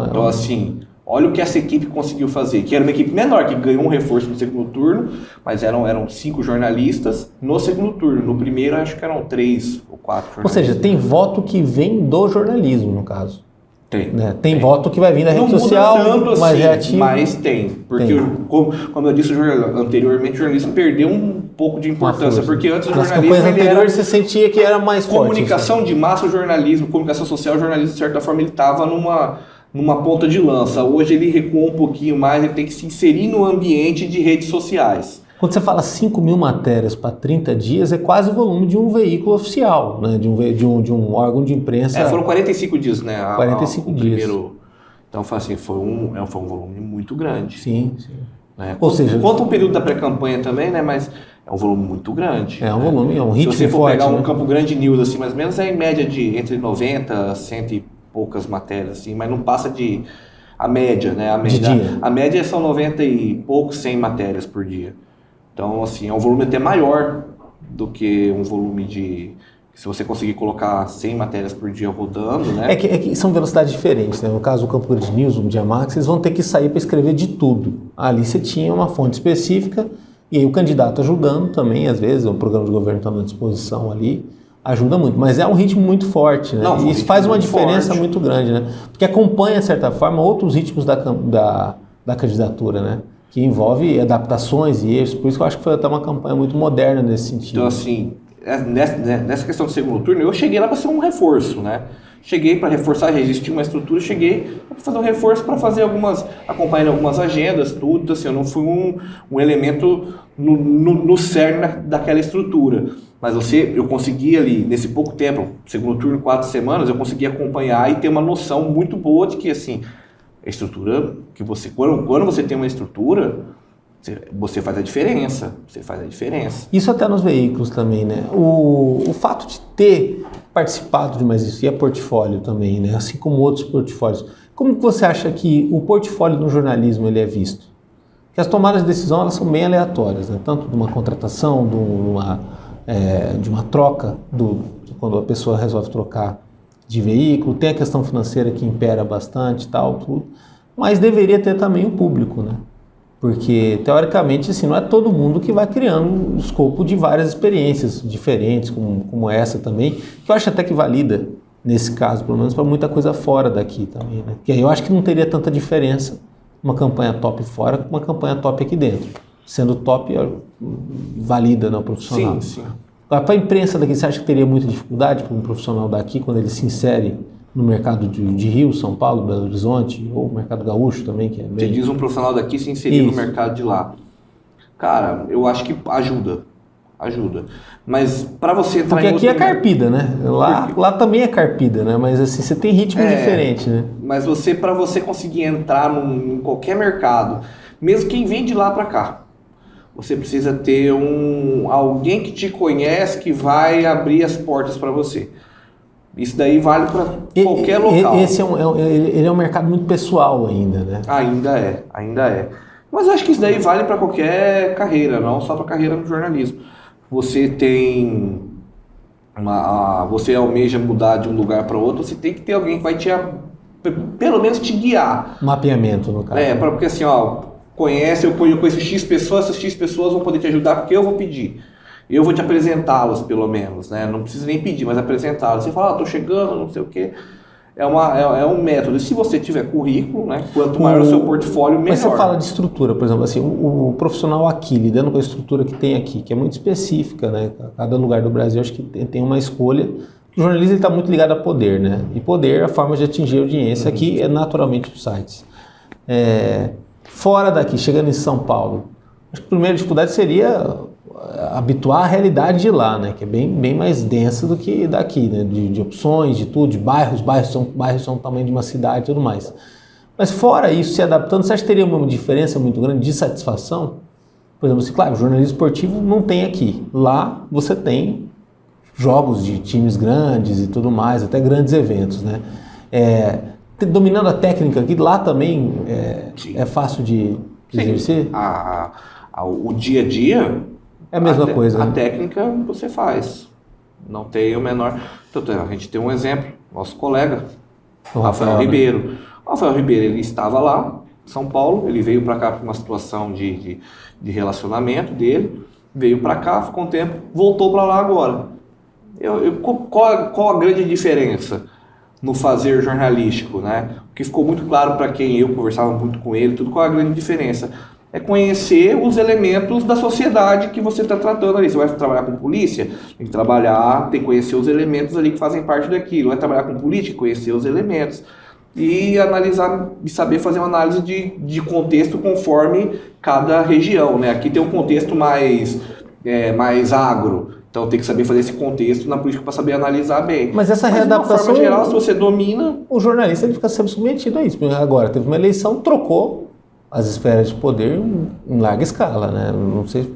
Então, assim, olha o que essa equipe conseguiu fazer, que era uma equipe menor, que ganhou um reforço no segundo turno, mas eram 5 jornalistas no segundo turno. No primeiro, acho que eram 3 ou 4 jornalistas. Ou seja, tem voto que vem do jornalismo, no caso. Tem. Né? Tem voto que vai vir da rede social, tanto mais assim, reativo. Mas tem. Porque, como eu disse anteriormente, o jornalismo perdeu um pouco de importância. Porque antes o jornalismo... Nas campanhas anteriores você sentia que era mais forte. Comunicação de massa, o jornalismo, comunicação social, o jornalismo, de certa forma, ele estava numa ponta de lança. Hoje ele recuou um pouquinho mais, ele tem que se inserir no ambiente de redes sociais. Quando você fala 5.000 matérias para 30 dias, é quase o volume de um veículo oficial, né? de um órgão de imprensa. Foram 45 dias, né? 45 dias. Primeiro. Então, assim, foi um volume muito grande. Sim. Né? Ou seja... Conta um período da pré-campanha também, né? Mas é um volume muito grande. É um volume, é um ritmo forte. Se você for forte, pegar né? um Campo Grande News, assim, mais ou menos, é em média de entre 90 a 100 e poucas matérias, assim, mas não passa a média, né? A média são 90 e poucos, 100 matérias por dia. Então, assim, é um volume até maior do que um volume se você conseguir colocar 100 matérias por dia rodando, né? É que são velocidades diferentes, né? No caso do Campo Grande News, o Media Max, eles vão ter que sair para escrever de tudo. Ali você tinha uma fonte específica e aí o candidato ajudando também, às vezes, o programa de governo estando à disposição ali, ajuda muito. Mas é um ritmo muito forte, né? E isso faz uma diferença muito grande, né? Porque acompanha, de certa forma, outros ritmos da candidatura, né? Que envolve adaptações e erros. Por isso que eu acho que foi até uma campanha muito moderna nesse sentido. Então, assim, nessa questão do segundo turno, eu cheguei lá para ser um reforço, né? Cheguei para reforçar, já existia uma estrutura, cheguei para fazer um reforço, para fazer acompanhar algumas agendas, tudo, assim, eu não fui um elemento no cerne daquela estrutura. Mas eu consegui ali, nesse pouco tempo, segundo turno, 4 semanas, eu consegui acompanhar e ter uma noção muito boa de que, assim, a estrutura, que quando você tem uma estrutura, você faz a diferença, Isso até nos veículos também, né? O fato de ter participado de mais isso, e é portfólio também, né? Assim como outros portfólios. Como você acha que o portfólio no jornalismo ele é visto? Porque as tomadas de decisão elas são bem aleatórias, né? Tanto de uma contratação, de uma troca, quando a pessoa resolve trocar de veículo, tem a questão financeira que impera bastante, tal, tudo. Mas deveria ter também o público, né? Porque, teoricamente, assim, não é todo mundo que vai criando um escopo de várias experiências diferentes, como essa também, que eu acho até que valida, nesse caso, pelo menos, para muita coisa fora daqui também, né? Que aí eu acho que não teria tanta diferença uma campanha top fora com uma campanha top aqui dentro. Sendo top, valida no profissional. Sim. Para a imprensa daqui, você acha que teria muita dificuldade para um profissional daqui, quando ele se insere no mercado de Rio, São Paulo, Belo Horizonte, ou o mercado gaúcho também, que é bem... Você diz um profissional daqui se inserir no mercado de lá. Cara, eu acho que ajuda. Mas para você entrar porque aqui é carpida, né? Lá também é carpida, né? Mas assim, você tem ritmo diferente, né? Mas para você conseguir entrar em qualquer mercado, mesmo quem vem de lá para cá, você precisa ter alguém que te conhece, que vai abrir as portas para você. Isso daí vale para qualquer local. Esse ele é um mercado muito pessoal ainda, né? Ainda é. Mas acho que isso daí vale para qualquer carreira, não só para carreira no jornalismo. Você você almeja mudar de um lugar para outro, você tem que ter alguém que vai pelo menos te guiar. Mapeamento, no caso. Porque assim, eu conheço X pessoas, essas X pessoas vão poder te ajudar porque eu vou pedir. Eu vou te apresentá-los, pelo menos, né? Não precisa nem pedir, mas apresentá-los. Você fala, tô chegando, não sei o quê. É um método. E se você tiver currículo, né? Quanto maior o seu portfólio, melhor. Mas você fala de estrutura, por exemplo, assim, o profissional aqui, lidando com a estrutura que tem aqui, que é muito específica, né? Cada lugar do Brasil, acho que tem uma escolha. O jornalismo está muito ligado a poder, né? E poder é a forma de atingir a audiência. Aqui é naturalmente os sites. Fora daqui, chegando em São Paulo, acho que a primeira dificuldade seria habituar a realidade de lá, né? Que é bem mais densa do que daqui, né? De opções, de tudo, de bairros são o tamanho de uma cidade e tudo mais. Mas fora isso, se adaptando, você acha que teria uma diferença muito grande de satisfação? Por exemplo, assim, claro, o jornalismo esportivo não tem aqui. Lá você tem jogos de times grandes e tudo mais, até grandes eventos, né? Dominando a técnica aqui, lá também é fácil de exercer? O dia a dia... É a mesma coisa. A né? técnica você faz. Não tem o menor... Então, a gente tem um exemplo. Nosso colega, o Rafael Ribeiro. O Rafael Ribeiro, ele estava lá, em São Paulo. Ele veio para cá por uma situação de relacionamento dele. Veio para cá, ficou um tempo, voltou para lá agora. Qual a grande diferença no fazer jornalístico, né? O que ficou muito claro para quem eu conversava muito com ele, qual a grande diferença? É conhecer os elementos da sociedade que você está tratando ali. Você vai trabalhar com polícia? Tem que conhecer os elementos ali que fazem parte daquilo. Vai trabalhar com política? Conhecer os elementos. E analisar e saber fazer uma análise de contexto conforme cada região, né? Aqui tem um contexto mais agro. Então tem que saber fazer esse contexto na política para saber analisar bem. Mas essa readaptação... de forma geral, se você domina... O jornalista ele fica sempre submetido a isso. Agora, teve uma eleição, trocou as esferas de poder em larga escala, né? Não sei,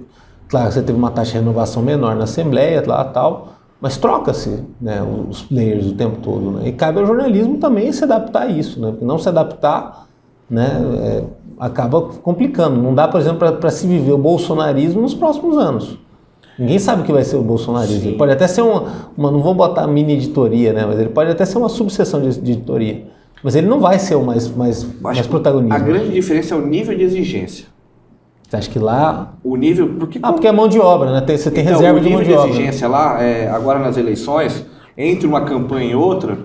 claro, você teve uma taxa de renovação menor na Assembleia, lá tal, mas troca-se, né, os players o tempo todo, né? E cabe ao jornalismo também se adaptar a isso, né? Porque não se adaptar, né, acaba complicando. Não dá, por exemplo, para se viver o bolsonarismo nos próximos anos. Ninguém sabe o que vai ser o bolsonarismo. Sim. Ele pode até ser não vou botar mini editoria, né? Mas ele pode até ser uma subseção de editoria. Mas ele não vai ser o mais protagonista. A grande diferença é o nível de exigência. Você acha que lá... O nível... Porque é mão de obra, né? Você tem reserva de mão de obra. O nível de exigência lá, agora nas eleições, entre uma campanha e outra,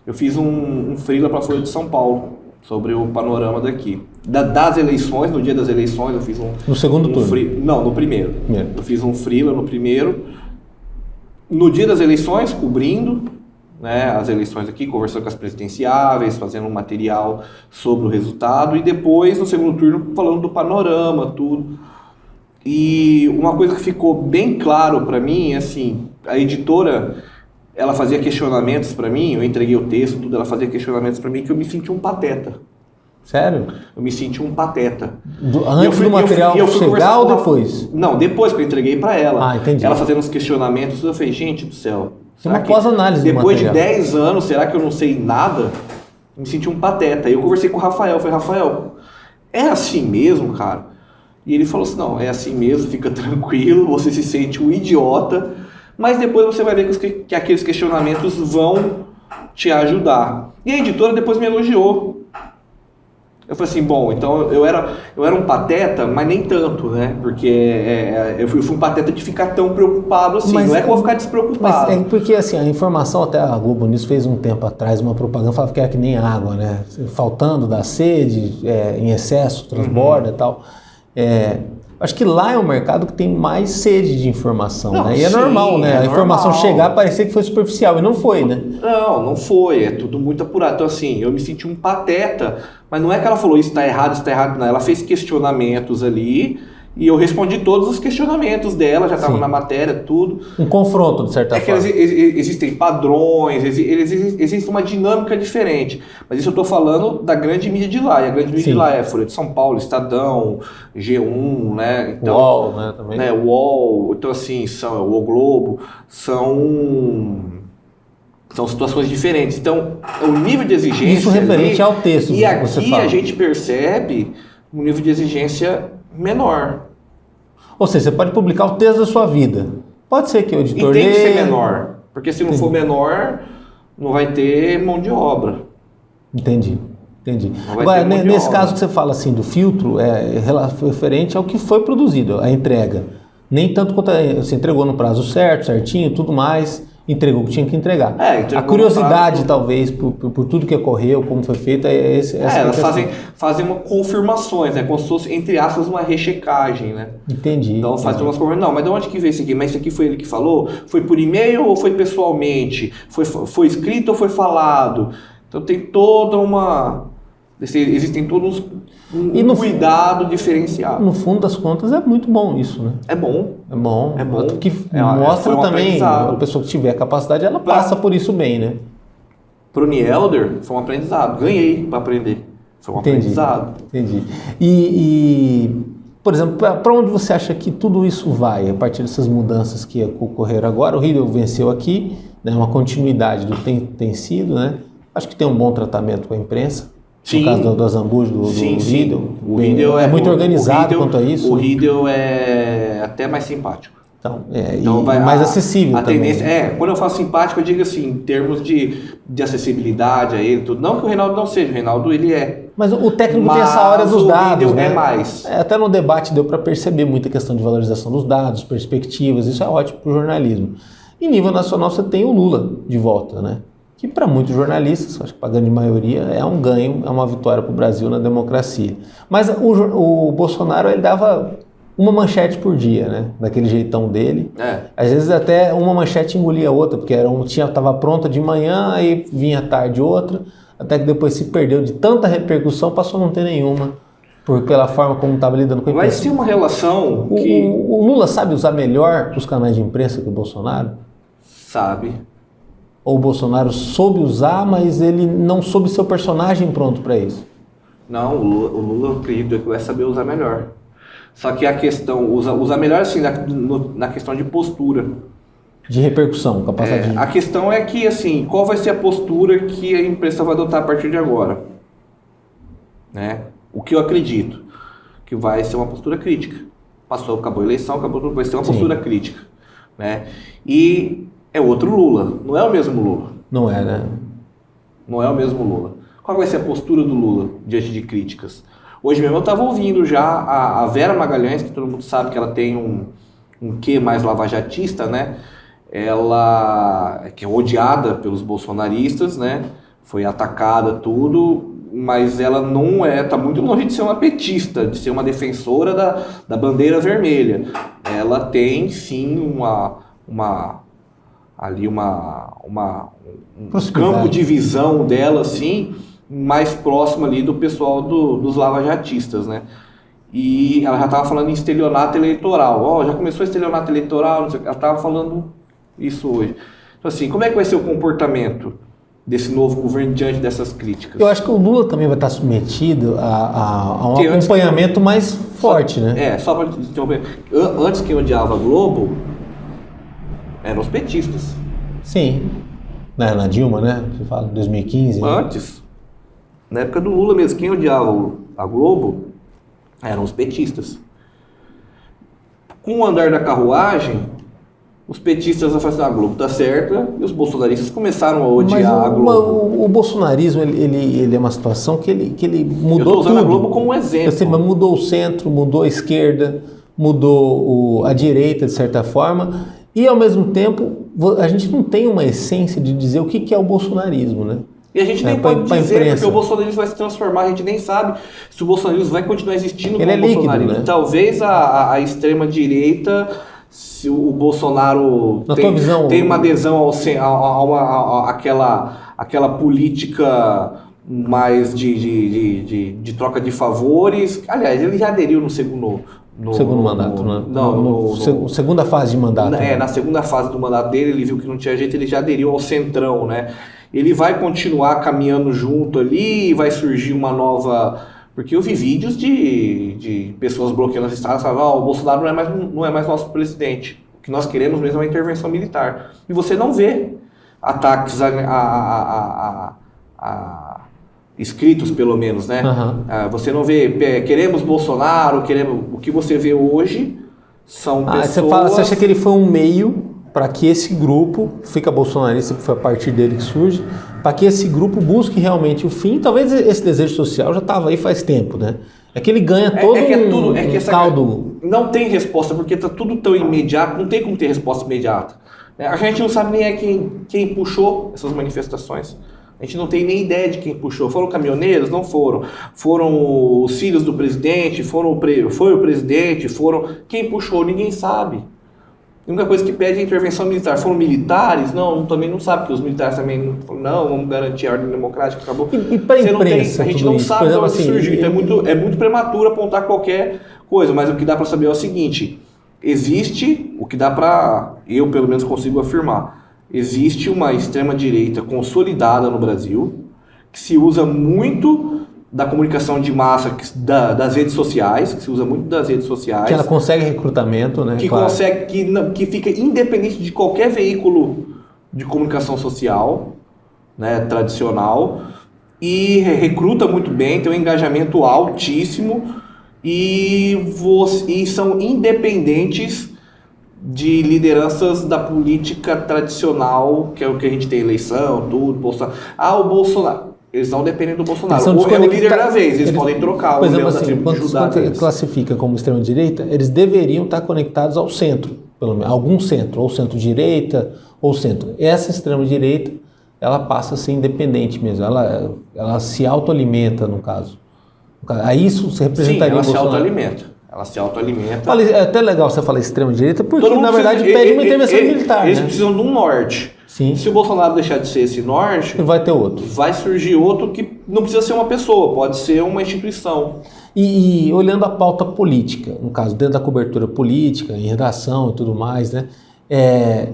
eu fiz um freela para a Folha de São Paulo, sobre o panorama daqui. Das eleições, no dia das eleições, eu fiz No segundo turno? Não, no primeiro. Eu fiz um freela no primeiro. No dia das eleições, cobrindo, né, as eleições aqui, conversando com as presidenciáveis, fazendo um material sobre o resultado, e depois, no segundo turno, falando do panorama, tudo. E uma coisa que ficou bem claro para mim, assim, a editora, ela fazia questionamentos para mim, eu entreguei o texto, tudo, ela fazia questionamentos para mim que eu me senti um pateta. Sério? Eu me senti um pateta. Antes do material chegar ou depois? Não, depois que eu entreguei para ela. Ah, entendi. Ela fazendo os questionamentos, eu falei, gente do céu. Tem uma pós-análise do depois de material. 10 anos, será que eu não sei nada? Eu me senti um pateta. E eu conversei com o Rafael, falei, Rafael, é assim mesmo, cara? E ele falou assim, não, é assim mesmo, fica tranquilo, você se sente um idiota, mas depois você vai ver que aqueles questionamentos vão te ajudar. E a editora depois me elogiou. Eu falei assim, bom, então eu era um pateta, mas nem tanto, né? Porque eu fui um pateta de ficar tão preocupado assim, mas, não é que eu vou ficar despreocupado. Mas é porque assim, a informação, até a Globo News fez um tempo atrás uma propaganda, falava que era que nem água, né? Faltando da sede, em excesso, transborda e tal. Acho que lá é um mercado que tem mais sede de informação, não, né? E é sim, normal, né? A informação chegar parecia que foi superficial, e não foi, né? Não foi, é tudo muito apurado. Então assim, eu me senti um pateta, mas não é que ela falou isso está errado, não. Ela fez questionamentos ali, e eu respondi todos os questionamentos dela, já estava na matéria, tudo. Um confronto, de certa forma. Que existem padrões, existe uma dinâmica diferente. Mas isso eu estou falando da grande mídia de lá. E a grande mídia de lá é Folha de São Paulo, Estadão, G1, né? Então, UOL, né? Também. Né, UOL, então assim, o Globo, são situações diferentes. Então, o nível de exigência... Isso referente ao texto e que aqui você fala. a gente percebe um nível de exigência menor. Ou seja, você pode publicar o texto da sua vida. Pode ser que o editor E tem que ser menor, porque se não for menor, não vai ter mão de obra. Entendi. Agora, nesse caso que você fala assim do filtro, é referente ao que foi produzido, a entrega. Nem tanto quanto você entregou no prazo certo, certinho, tudo mais, entregou o que tinha que entregar. A curiosidade, talvez, por tudo que ocorreu, como foi feito, elas fazem uma confirmações, né? Como se fosse, entre aspas, uma rechecagem, né? Entendi. Então faz umas confirmações. Não, mas de onde que veio isso aqui? Mas isso aqui foi ele que falou? Foi por e-mail ou foi pessoalmente? Foi escrito ou foi falado? Então tem toda uma... Existem todos um cuidado diferenciado. No fundo das contas é muito bom isso, né? É bom. Que mostra também, a pessoa que tiver capacidade, ela passa por isso bem, né? Pro Nielder foi um aprendizado. Ganhei para aprender. Foi um aprendizado. Entendi. E, por exemplo, para onde você acha que tudo isso vai a partir dessas mudanças que ocorreram agora? O Riedel venceu aqui, né? Uma continuidade do que tem sido, né? Acho que tem um bom tratamento com a imprensa. Sim. No caso do Azambuja, do Riedel. O Riedel é muito organizado quanto a isso. O Riedel é até mais simpático. Então mais acessível também. Tendência, quando eu falo simpático, eu digo assim, em termos de acessibilidade a ele, tudo. Não que o Reinaldo não seja, o Reinaldo ele é. Mas o técnico tem essa hora dos dados, o né? É mais. Até no debate deu para perceber muita questão de valorização dos dados, perspectivas, isso é ótimo para o jornalismo. Em nível nacional você tem o Lula de volta, né? Que para muitos jornalistas, acho que para a grande maioria, é um ganho, é uma vitória para o Brasil na democracia. Mas o Bolsonaro, ele dava uma manchete por dia, né? Daquele jeitão dele. Às vezes até uma manchete engolia a outra, porque estava pronta de manhã, aí vinha à tarde outra, até que depois se perdeu de tanta repercussão, passou a não ter nenhuma, pela forma como estava lidando com a imprensa. Mas tem uma relação o Lula sabe usar melhor os canais de imprensa que o Bolsonaro? Sabe. Ou o Bolsonaro soube usar, mas ele não soube ser o personagem pronto para isso? Não, o Lula eu acredito que vai saber usar melhor. Só que a questão, usa melhor assim, na questão de postura. De repercussão, capacidade. A questão é que, assim, qual vai ser a postura que a imprensa vai adotar a partir de agora? Né? O que eu acredito? Que vai ser uma postura crítica. Acabou a eleição, vai ser uma postura crítica. Né? E é outro Lula, não é o mesmo Lula. Não é, né? Não é o mesmo Lula. Qual vai ser a postura do Lula diante de críticas? Hoje mesmo eu estava ouvindo já a Vera Magalhães, que todo mundo sabe que ela tem um quê mais lavajatista, né? Ela que é odiada pelos bolsonaristas, né? Foi atacada, tudo, mas ela não está muito longe de ser uma petista, de ser uma defensora da bandeira vermelha. Ela tem sim ali um campo de visão dela, assim, mais próximo ali do pessoal dos lavajatistas, né? E ela já estava falando em estelionato eleitoral. Já começou estelionato eleitoral, não sei, ela estava falando isso hoje. Então, assim, como é que vai ser o comportamento desse novo governo diante dessas críticas? Eu acho que o Lula também vai estar submetido a um acompanhamento mais forte, né? Só para interromper. Antes, quem odiava a Globo eram os petistas. Sim. Na Dilma, né? Você fala, 2015. Antes. Na época do Lula mesmo, quem odiava a Globo eram os petistas. Com o andar da carruagem, os petistas falaram assim, a Globo tá certa, e os bolsonaristas começaram a odiar a Globo. O bolsonarismo, ele é uma situação que ele mudou tudo. Eu tô usando a Globo como um exemplo. Mas mudou o centro, mudou a esquerda, mudou a direita, de certa forma, e ao mesmo tempo, a gente não tem uma essência de dizer o que é o bolsonarismo, né? E a gente nem pode dizer, porque o bolsonarismo vai se transformar, a gente nem sabe se o bolsonarismo vai continuar existindo como bolsonarismo. Líquido, né? Talvez a extrema-direita, se o Bolsonaro tem uma adesão àquela política mais de troca de favores. Aliás, ele já aderiu no segundo mandato, segunda fase de mandato. Na segunda fase do mandato dele, ele viu que não tinha jeito, ele já aderiu ao centrão, né? Ele vai continuar caminhando junto ali, vai surgir uma nova... Porque eu vi vídeos de pessoas bloqueando as estradas, falando, o Bolsonaro não é mais nosso presidente. O que nós queremos mesmo é uma intervenção militar. E você não vê ataques escritos, pelo menos, né? Uhum. Você não vê, queremos Bolsonaro, o que você vê hoje são pessoas... Você acha que ele foi um meio para que esse grupo, fica bolsonarista, que foi a partir dele que surge, para que esse grupo busque realmente o fim? Talvez esse desejo social já estava aí faz tempo, né? É que ele ganha todo um caldo... Não tem resposta, porque está tudo tão imediato, não tem como ter resposta imediata. A gente não sabe nem quem puxou essas manifestações. A gente não tem nem ideia de quem puxou. Foram caminhoneiros? Não foram. Foram os filhos do presidente? foi o presidente? Quem puxou? Ninguém sabe. A única coisa que pede é intervenção militar. Foram militares? Não, também não sabe, porque os militares também não, vamos garantir a ordem democrática, acabou. E para a imprensa? A gente não sabe de onde surgiu. Então é muito prematuro apontar qualquer coisa, mas o que dá para saber é o seguinte: existe, o que dá para, eu pelo menos consigo afirmar, existe uma extrema-direita consolidada no Brasil, que se usa muito da comunicação de massa, das redes sociais, que se usa muito das redes sociais. Que ela consegue recrutamento, né? Que fica independente de qualquer veículo de comunicação social, né, tradicional, e recruta muito bem, tem um engajamento altíssimo, e são independentes de lideranças da política tradicional, que é o que a gente tem, eleição, tudo, Bolsonaro. O Bolsonaro... Eles não dependem do Bolsonaro. Ou é o líder da vez, eles podem trocar. Por exemplo, assim, quando classifica como extrema-direita, eles deveriam estar conectados ao centro, pelo menos, algum centro, ou centro-direita, ou centro. Essa extrema-direita, ela passa a ser independente mesmo, ela se autoalimenta, no caso. Aí isso se representaria o Bolsonaro. Ela se autoalimenta. É até legal você falar extrema-direita, porque na verdade pede uma intervenção militar. Eles precisam de um norte. Sim. Se o Bolsonaro deixar de ser esse norte, vai ter outro. Vai surgir outro que não precisa ser uma pessoa, pode ser uma instituição. E olhando a pauta política, no caso, dentro da cobertura política, em redação e tudo mais, né?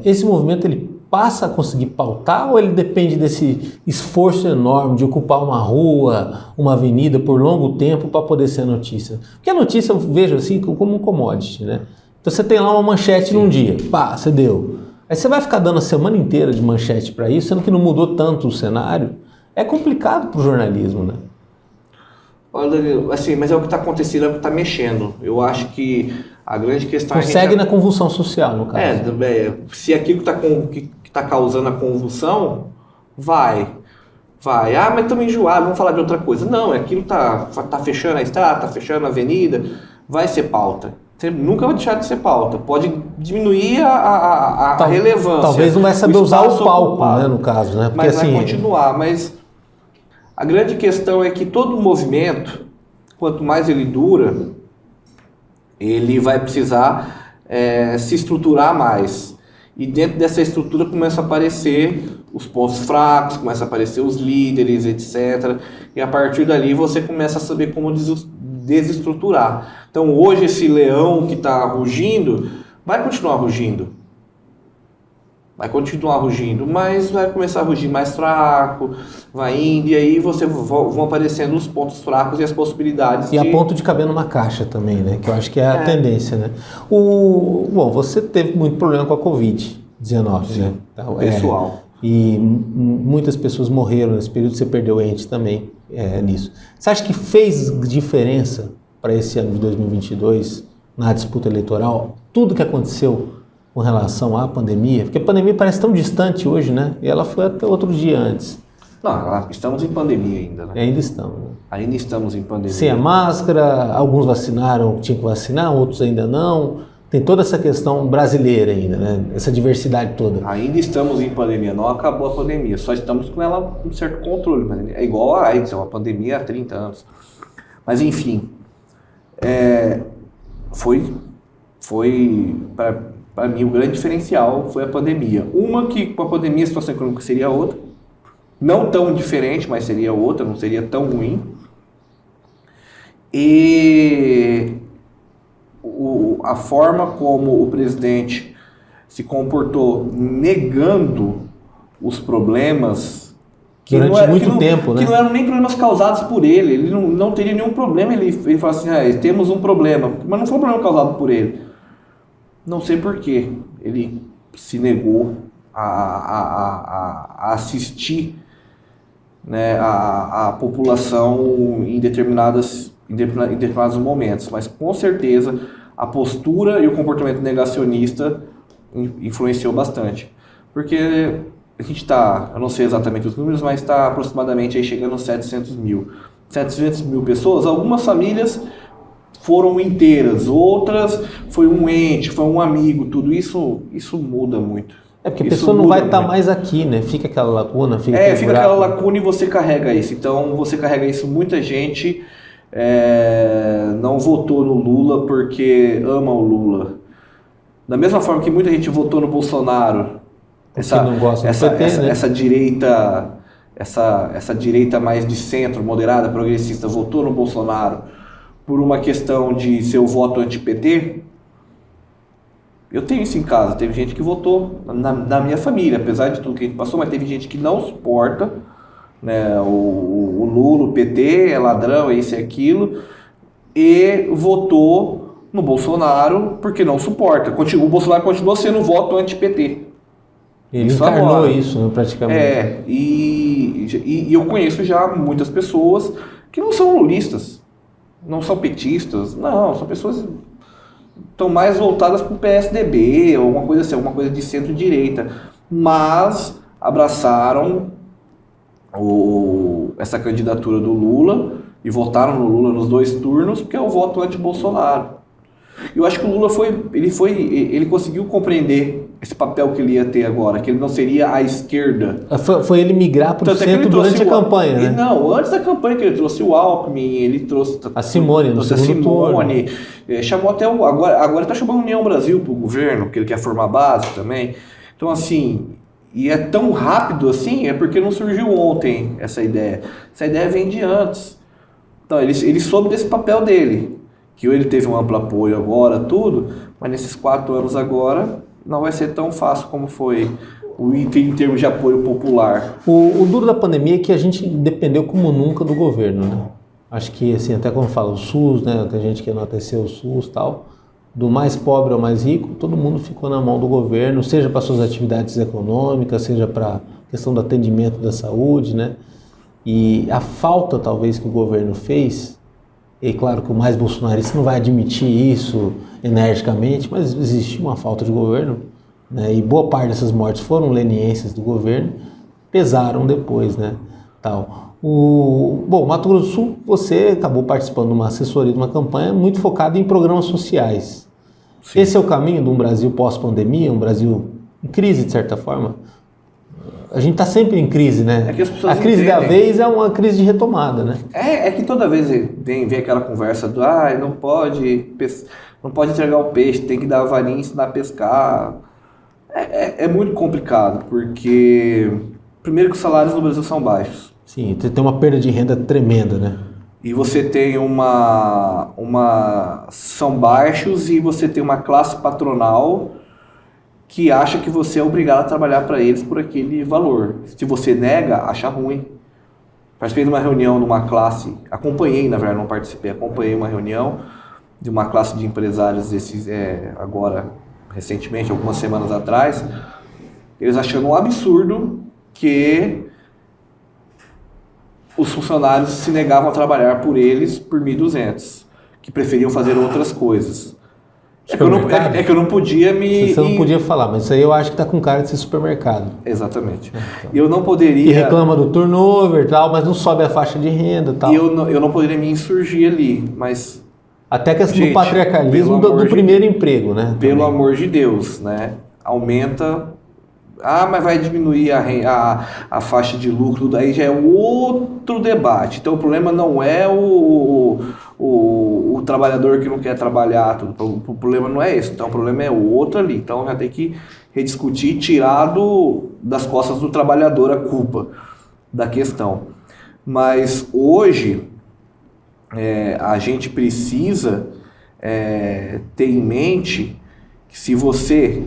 Esse movimento ele passa a conseguir pautar ou ele depende desse esforço enorme de ocupar uma rua, uma avenida por longo tempo para poder ser notícia? Porque a notícia eu vejo assim como um commodity, né? Então você tem lá uma manchete num dia, você deu. Aí você vai ficar dando a semana inteira de manchete para isso, sendo que não mudou tanto o cenário. É complicado para o jornalismo, né? Olha, Danilo, assim, mas é o que está acontecendo, é o que está mexendo. Eu acho que a grande questão consegue na convulsão social, no caso. Se aquilo que está causando a convulsão, vai. Mas estamos enjoados, vamos falar de outra coisa. Não, aquilo está fechando a estrada, está fechando a avenida, vai ser pauta. Você nunca vai deixar de ser pauta. Pode diminuir a relevância. Talvez não vai saber usar o palco, né, no caso, né? Porque, mas vai continuar. Mas a grande questão é que todo movimento, quanto mais ele dura, ele vai precisar se estruturar mais. E dentro dessa estrutura começam a aparecer os pontos fracos, começam a aparecer os líderes, etc. E a partir dali você começa a saber como desestruturar. Então hoje esse leão que está rugindo, vai continuar rugindo. Mas vai começar a rugir mais fraco, vai indo, e aí vão aparecendo os pontos fracos e as possibilidades. E a ponto de caber numa caixa também, né? Que eu acho que é a tendência, né? Bom, você teve muito problema com a Covid-19, né? Então, pessoal. E muitas pessoas morreram nesse período, você perdeu ente também nisso. Você acha que fez diferença para esse ano de 2022, na disputa eleitoral, tudo que aconteceu com relação à pandemia? Porque a pandemia parece tão distante hoje, né? E ela foi até outro dia antes. Não, estamos em pandemia ainda, né? Ainda estamos. Né? Ainda estamos em pandemia. Sem a máscara, alguns vacinaram, tinham que vacinar, outros ainda não. Tem toda essa questão brasileira ainda, né? Essa diversidade toda. Ainda estamos em pandemia, não acabou a pandemia, só estamos com ela com um certo controle. É igual a AIDS, é uma pandemia há 30 anos. Mas enfim, foi para mim o grande diferencial foi a pandemia. Uma que com a pandemia a situação econômica seria outra, não tão diferente, mas seria outra, não seria tão ruim. E a forma como o presidente se comportou negando os problemas durante muito tempo, né? Que não eram nem problemas causados por ele. Ele não teria nenhum problema. Ele fala assim, temos um problema, mas não foi um problema causado por ele. Não sei por quê. Ele se negou a assistir, né, a população em determinados momentos, mas com certeza a postura e o comportamento negacionista influenciou bastante, porque a gente está, eu não sei exatamente os números, mas está aproximadamente aí chegando a 700 mil pessoas. Algumas famílias foram inteiras, outras foi um ente, foi um amigo, tudo isso muda muito. Porque a pessoa não vai estar mais aqui, né? Fica aquela lacuna, fica aquela lacuna e você carrega isso. Então você carrega isso. Muita gente não votou no Lula porque ama o Lula. Da mesma forma que muita gente votou no Bolsonaro. Essa direita mais de centro, moderada, progressista, votou no Bolsonaro por uma questão de seu voto anti-PT. Eu tenho isso em casa, teve gente que votou na minha família, apesar de tudo que a gente passou, mas teve gente que não suporta, né, o Lula, o PT, é ladrão, é isso e aquilo, e votou no Bolsonaro porque não suporta. O Bolsonaro continua sendo voto anti-PT. Ele encarnou isso, né, praticamente. E eu conheço já muitas pessoas que não são lulistas, não são petistas, não, são pessoas estão mais voltadas para o PSDB, ou alguma coisa assim, alguma coisa de centro-direita, mas abraçaram essa candidatura do Lula e votaram no Lula nos 2 turnos, porque é o voto anti-Bolsonaro. Eu acho que o Lula ele conseguiu compreender esse papel que ele ia ter agora, que ele não seria a esquerda. Foi ele migrar para o centro durante a campanha, né? Não, antes da campanha que ele trouxe o Alckmin, ele trouxe a Simone, no segundo turno. Chamou até agora está chamando a União Brasil para o governo, que ele quer formar base também. Então assim, e é tão rápido assim, é porque não surgiu ontem essa ideia. Essa ideia vem de antes. Então ele soube desse papel dele, que ele teve um amplo apoio agora, tudo, mas nesses 4 anos agora não vai ser tão fácil como foi em termos de apoio popular. O duro da pandemia é que a gente dependeu como nunca do governo, né? Acho que, assim, até quando fala o SUS, né? Tem gente que enalteceu o SUS e tal, do mais pobre ao mais rico, todo mundo ficou na mão do governo, seja para suas atividades econômicas, seja para a questão do atendimento da saúde, né? E a falta, talvez, que o governo fez, e claro que o mais bolsonarista não vai admitir isso energicamente, mas existe uma falta de governo, né? E boa parte dessas mortes foram leniências do governo, pesaram depois, né? Tal. Bom, Mato Grosso do Sul, você acabou participando de uma assessoria, de uma campanha muito focada em programas sociais. Sim. Esse é o caminho de um Brasil pós-pandemia, um Brasil em crise, de certa forma? A gente está sempre em crise, né? A crise da vez é uma crise de retomada, né? É que toda vez vem aquela conversa do não pode entregar o peixe, tem que dar a varinha e ensinar a pescar. É muito complicado, porque primeiro que os salários no Brasil são baixos. Sim, tem uma perda de renda tremenda, né? E você tem são baixos e você tem uma classe patronal que acha que você é obrigado a trabalhar para eles por aquele valor. Se você nega, acha ruim. Participei de uma reunião numa classe, acompanhei, na verdade, não participei, acompanhei uma reunião de uma classe de empresários agora, recentemente, algumas semanas atrás, eles achando um absurdo que os funcionários se negavam a trabalhar por eles por 1.200, que preferiam fazer outras coisas. É que eu não podia me... Você não podia falar, mas isso aí eu acho que está com cara de ser supermercado. Exatamente. Então. Eu não poderia... E reclama do turnover e tal, mas não sobe a faixa de renda e tal. E eu não poderia me insurgir ali, mas... Até a questão do patriarcalismo do primeiro emprego, né? Pelo amor de Deus, né? Aumenta... mas vai diminuir a faixa de lucro, daí já é outro debate. Então o problema não é o trabalhador que não quer trabalhar, o problema não é esse, então o problema é o outro ali. Então já tem que rediscutir e tirar das costas do trabalhador a culpa da questão. Mas hoje a gente precisa ter em mente que se você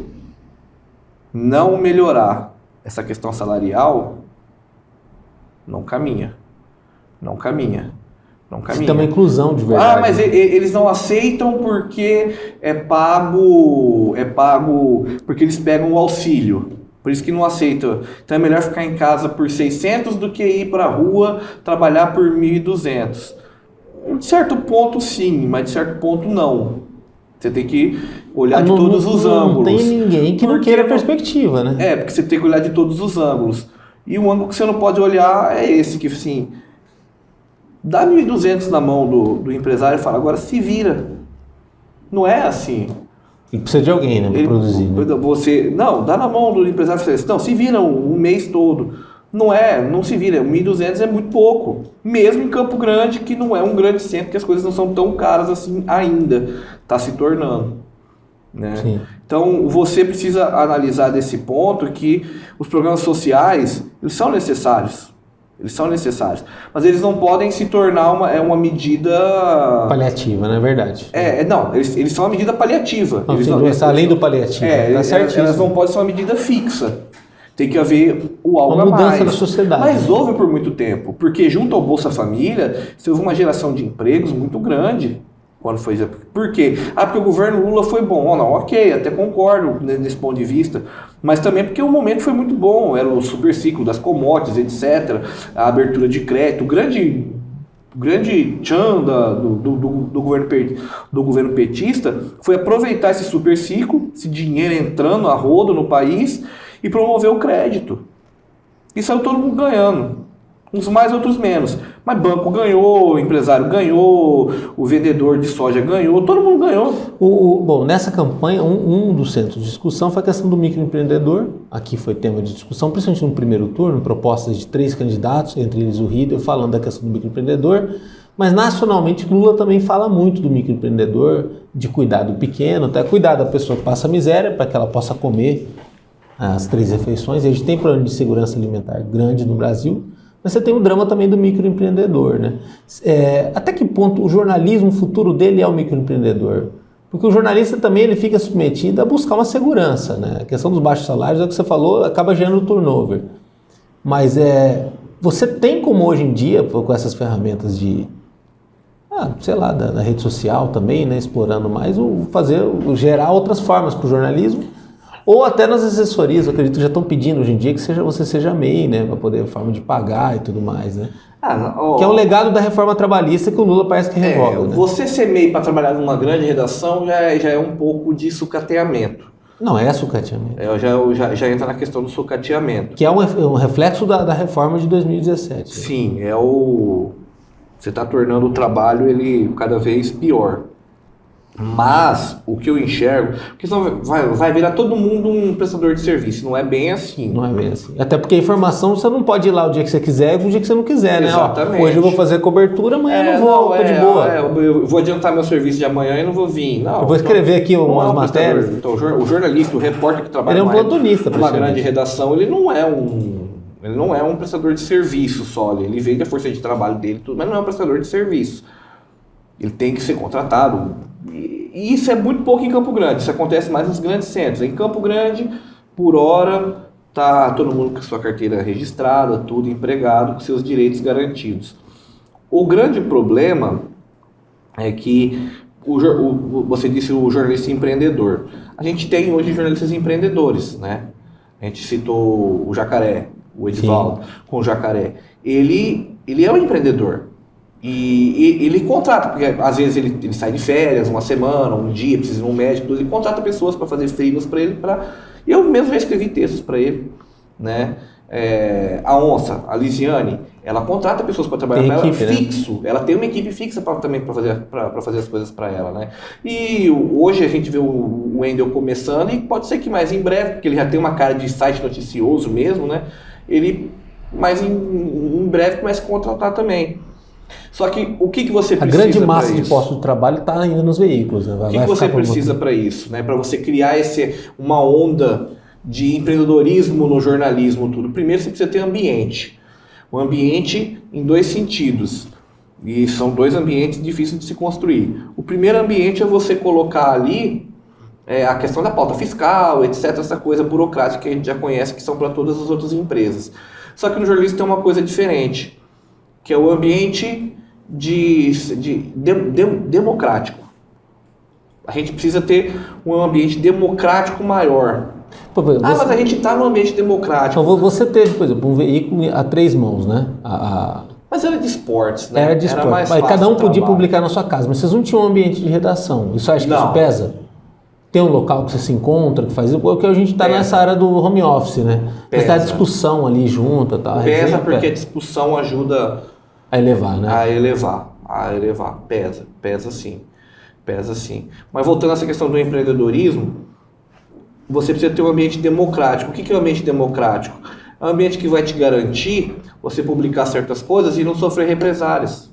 não melhorar essa questão salarial, não caminha. Tem uma inclusão de verdade. Mas eles não aceitam porque é pago, porque eles pegam o auxílio. Por isso que não aceitam. Então é melhor ficar em casa por 600 do que ir para a rua trabalhar por 1.200. De certo ponto sim, mas de certo ponto não. Você tem que olhar de todos os ângulos. Não tem ninguém que não queira perspectiva, né? Porque você tem que olhar de todos os ângulos. E o ângulo que você não pode olhar é esse, que assim, dá 1.200 na mão do empresário e fala, agora se vira. Não é assim. E precisa de alguém, né, para produzir. Né? Dá na mão do empresário e fala assim, não, se vira um mês todo. Não se vira, 1.200 é muito pouco. Mesmo em Campo Grande, que não é um grande centro, que as coisas não são tão caras assim ainda. Está se tornando. Né? Sim. Então, você precisa analisar desse ponto que os programas sociais, eles são necessários. Mas eles não podem se tornar uma medida... paliativa, não é verdade? Eles são uma medida paliativa. Além do paliativo. Elas não podem ser uma medida fixa. Tem que haver algo a mais. Uma mudança da sociedade. Mas houve por muito tempo, porque junto ao Bolsa Família, você houve uma geração de empregos muito grande. Quando foi... Por quê? Porque o governo Lula foi bom. Ok, até concordo nesse ponto de vista. Mas também porque o momento foi muito bom. Era o super ciclo das commodities, etc. A abertura de crédito. O grande tchan do governo petista foi aproveitar esse super ciclo, esse dinheiro entrando a rodo no país, e promover o crédito. E saiu todo mundo ganhando. Uns mais, outros menos. Mas banco ganhou, o empresário ganhou, o vendedor de soja ganhou, todo mundo ganhou. Bom, nessa campanha, um dos centros de discussão foi a questão do microempreendedor. Aqui foi tema de discussão, principalmente no primeiro turno, propostas de 3 candidatos, entre eles o Riedel, falando da questão do microempreendedor. Mas nacionalmente, Lula também fala muito do microempreendedor, de cuidar do pequeno, até cuidar da pessoa que passa miséria, para que ela possa comer as 3 refeições. A gente tem plano de segurança alimentar grande no Brasil, mas você tem o drama também do microempreendedor, né? Até que ponto o jornalismo, o futuro dele é o microempreendedor? Porque o jornalista também ele fica submetido a buscar uma segurança, né? A questão dos baixos salários, é o que você falou, acaba gerando turnover. Mas você tem como hoje em dia, com essas ferramentas de, da rede social também, né? Explorando mais, gerar outras formas para o jornalismo. Ou até nas assessorias, eu acredito que já estão pedindo hoje em dia que você seja MEI, né? Para poder, forma de pagar e tudo mais, né? Que é um legado da reforma trabalhista que o Lula parece que revoga. Né? Você ser MEI para trabalhar numa grande redação já é um pouco de sucateamento. Não é sucateamento. Já entra na questão do sucateamento. Que é um reflexo da reforma de 2017. Sim, você está tornando o trabalho ele cada vez pior. Mas o que eu enxergo, porque senão vai virar todo mundo um prestador de serviço, não é bem assim. Não é bem assim. Até porque a informação você não pode ir lá o dia que você quiser e o dia que você não quiser, né? Exatamente. Ó, hoje eu vou fazer cobertura, amanhã eu não vou, tô de boa. Eu vou adiantar meu serviço de amanhã e não vou vir. Não, eu vou escrever aqui umas matérias. Então, o jornalista, o repórter que trabalha ele é um plantonista, numa grande redação, ele não é um prestador de serviço só. Ele vende a força de trabalho dele, tudo, mas não é um prestador de serviço. Ele tem que ser contratado. E isso é muito pouco em Campo Grande. Isso acontece mais nos grandes centros. Em Campo Grande, por hora, tá todo mundo com sua carteira registrada, tudo empregado, com seus direitos garantidos. O grande problema é que você disse o jornalista empreendedor. A gente tem hoje jornalistas empreendedores, né? A gente citou o Jacaré, o Edivaldo, com o Jacaré. Ele é um empreendedor. E ele contrata, porque às vezes ele sai de férias, uma semana, um dia, precisa de um médico, ele contrata pessoas para fazer freelas para ele. Eu mesmo já escrevi textos para ele, né? A Onça, a Lisiane, ela contrata pessoas para trabalhar para ela fixo. Ela tem uma equipe fixa também para fazer as coisas para ela, né? E hoje a gente vê o Wendel começando, e pode ser que mais em breve, porque ele já tem uma cara de site noticioso mesmo, né? Ele mais em breve comece a contratar também. Só que o que você precisa para isso? A grande massa de postos de trabalho está ainda nos veículos. Né? O que você precisa para isso? Né? Para você criar uma onda de empreendedorismo no jornalismo, tudo. Primeiro você precisa ter ambiente. O ambiente em dois sentidos. E são dois ambientes difíceis de se construir. O primeiro ambiente é você colocar ali a questão da pauta fiscal, etc. Essa coisa burocrática que a gente já conhece, que são para todas as outras empresas. Só que no jornalismo tem uma coisa diferente, que é o ambiente democrático. A gente precisa ter um ambiente democrático maior. Mas a gente está num ambiente democrático. Então, você teve, por exemplo, um veículo a 3 mãos, né? Mas era de esportes, né? Era de esportes. Mas cada um podia publicar na sua casa, mas vocês não tinham um ambiente de redação. Isso acha que isso pesa? Tem um local que você se encontra, que faz isso? Porque a gente está nessa área do home office, né? Mas tá a discussão ali junta. Tá, pesa porque a discussão ajuda a elevar, né? A elevar. Pesa sim. Mas voltando a essa questão do empreendedorismo, você precisa ter um ambiente democrático. O que é um ambiente democrático? É um ambiente que vai te garantir você publicar certas coisas e não sofrer represálias